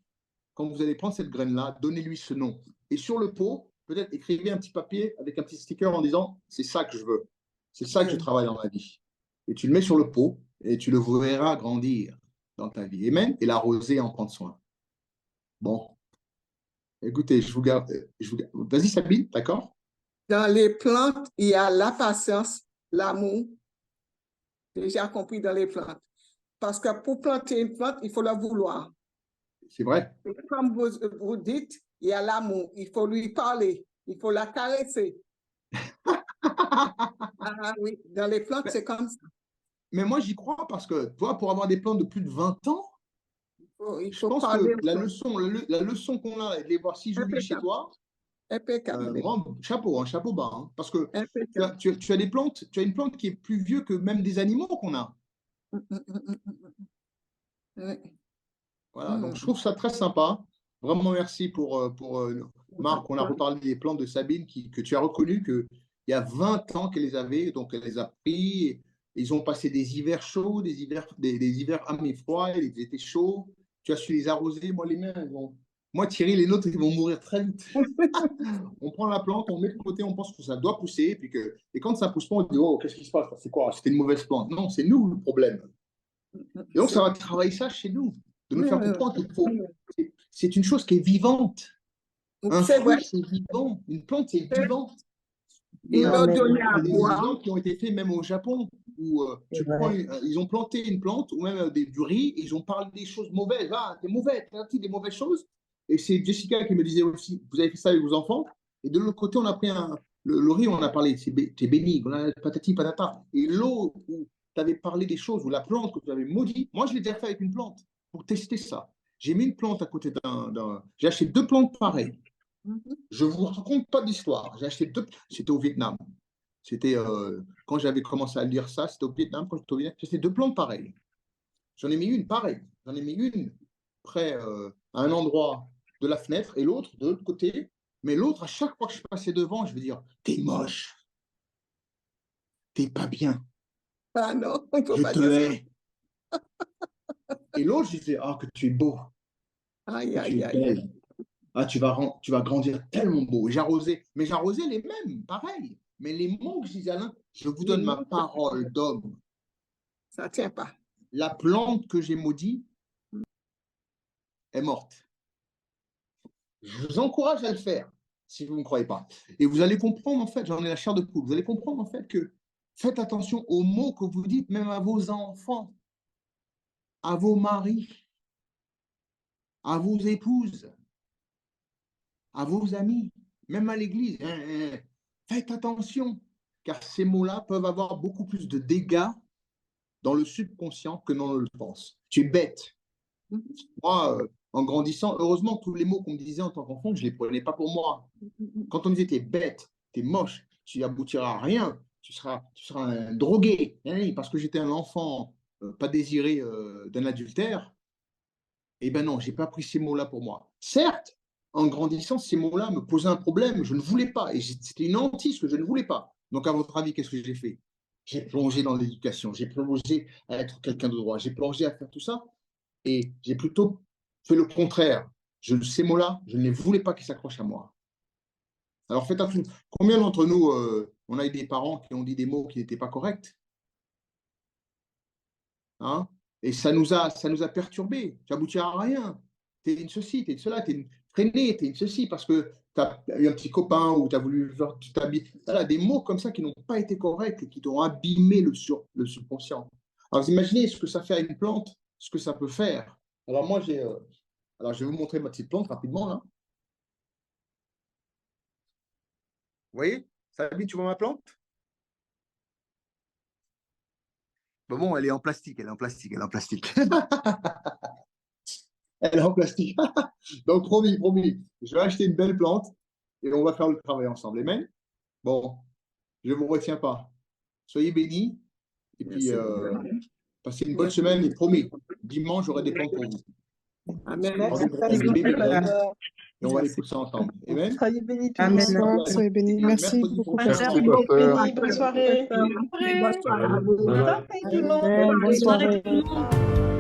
quand vous allez prendre cette graine-là, donnez-lui ce nom. Et sur le pot, peut-être écrivez un petit papier avec un petit sticker en disant « c'est ça que je veux, c'est ça que je travaille dans ma vie ». Et tu le mets sur le pot et tu le verras grandir dans ta vie. Amen. Et l'arroser et en prendre soin. Bon. Écoutez, je vous garde. Vas-y, Sabine, d'accord? Dans les plantes, il y a la patience, l'amour. Déjà compris dans les plantes. Parce que pour planter une plante, il faut la vouloir. C'est vrai. Et comme vous dites, il y a l'amour. Il faut lui parler. Il faut la caresser. Ah oui, dans les plantes, c'est comme ça. Mais moi, j'y crois parce que, toi, pour avoir des plantes de plus de 20 ans, il je faut pense parler que la leçon qu'on a, de les voir 6 jours chez toi, chapeau, chapeau bas. Hein, parce que tu as des plantes, tu as une plante qui est plus vieux que même des animaux qu'on a. Voilà, donc je trouve ça très sympa. Vraiment merci pour Marc. On a reparlé des plantes de Sabine que tu as reconnu qu'il y a 20 ans qu'elle les avait, donc elle les a pris. Ils ont passé des hivers chauds, des hivers à mi-froid, ils étaient chauds. Tu as su les arroser. Moi, les miens, moi, Thierry, les nôtres, ils vont mourir très vite. On prend la plante, on met de côté, on pense que ça doit pousser. Et quand ça ne pousse pas, on dit, oh, qu'est-ce qui se passe? C'est quoi? C'était une mauvaise plante. Non, c'est nous le problème. Et donc, ça va travailler ça chez nous, de nous faire comprendre qu'il faut. C'est une chose qui est vivante. Un fruit, c'est vivant. Une plante, c'est vivant. Et il y a des exemples qui ont été faits même au Japon, où ils ont planté une plante, ou même du riz, et ils ont parlé des choses mauvaises. Ah, t'es mauvais, t'as des mauvaises choses. Et c'est Jessica qui me disait aussi, vous avez fait ça avec vos enfants. Et de l'autre côté, on a pris le riz, on a parlé, t'es béni, patati patata. Et l'eau où tu avais parlé des choses, ou la plante que tu avais maudit, moi je l'ai déjà fait avec une plante, pour tester ça. J'ai mis une plante à côté j'ai acheté 2 plantes pareilles. Je ne vous raconte pas d'histoire. J'ai acheté 2. C'était au Vietnam. C'était quand j'avais commencé à lire ça, c'était au Vietnam. Quand j'étais au Vietnam, j'ai acheté 2 plantes pareilles. J'en ai mis une pareille. J'en ai mis une près à un endroit de la fenêtre et l'autre de l'autre côté. Mais l'autre, à chaque fois que je passais devant, je vais dire, t'es moche. T'es pas bien. Ah non, il faut je pas te dire hais. Et l'autre, je disais, ah, que tu es beau. Aïe, que tu es belle. Ah, tu vas grandir tellement beau. Et j'arrosais, mais j'arrosais les mêmes, pareil. Mais les mots que je disais, Alain, je vous donne ma parole d'homme. Ça ne tient pas. La plante que j'ai maudite est morte. Je vous encourage à le faire, si vous ne me croyez pas. Et vous allez comprendre, en fait, j'en ai la chair de poule, vous allez comprendre, en fait, que faites attention aux mots que vous dites, même à vos enfants, à vos maris, à vos épouses, à vos amis, même à l'église. Faites attention, car ces mots-là peuvent avoir beaucoup plus de dégâts dans le subconscient que l'on ne le pense. Tu es bête. Moi, en grandissant, heureusement, tous les mots qu'on me disait en tant qu'enfant, je ne les prenais pas pour moi. Quand on me disait, t'es bête, t'es moche, tu n'aboutiras à rien, tu seras un drogué, hein, parce que j'étais un enfant pas désiré d'un adultère, eh ben non, je n'ai pas pris ces mots-là pour moi. Certes, en grandissant, ces mots-là me posaient un problème, je ne voulais pas, et c'était une hantise que je ne voulais pas. Donc, à votre avis, qu'est-ce que j'ai fait? J'ai plongé dans l'éducation, j'ai plongé à être quelqu'un de droit, j'ai plongé à faire tout ça, et j'ai plutôt fait le contraire. Ces mots-là, je ne les voulais pas qu'ils s'accrochent à moi. Alors, faites attention. Combien d'entre nous, on a eu des parents qui ont dit des mots qui n'étaient pas corrects, hein? Et ça nous a perturbés. Tu n'aboutis à rien. Tu es une ceci, tu es une cela, tu es une traînée, tu es une ceci, parce que tu as eu un petit copain ou tu as voulu faire, tu t'habilles. Voilà, des mots comme ça qui n'ont pas été corrects et qui t'ont abîmé le subconscient. Alors, vous imaginez ce que ça fait à une plante, ce que ça peut faire. Alors, moi, alors, je vais vous montrer ma petite plante rapidement, là. Vous voyez? Sabi, tu vois ma plante? Bon, elle est en plastique, elle est en plastique, elle est en plastique. Elle est en plastique. Donc, promis, je vais acheter une belle plante et on va faire le travail ensemble. Amen? Bon, je ne vous retiens pas. Soyez bénis et puis passez une bonne semaine et promis, dimanche, j'aurai des plantes pour vous. Amen. Et on va les pousser ensemble. Amen? Soyez bénis tous. Amen. Soyez bénis. Merci beaucoup. Merci beaucoup. Bonne soirée. Bonne soirée. Bonne soirée tout le monde. Bonne soirée.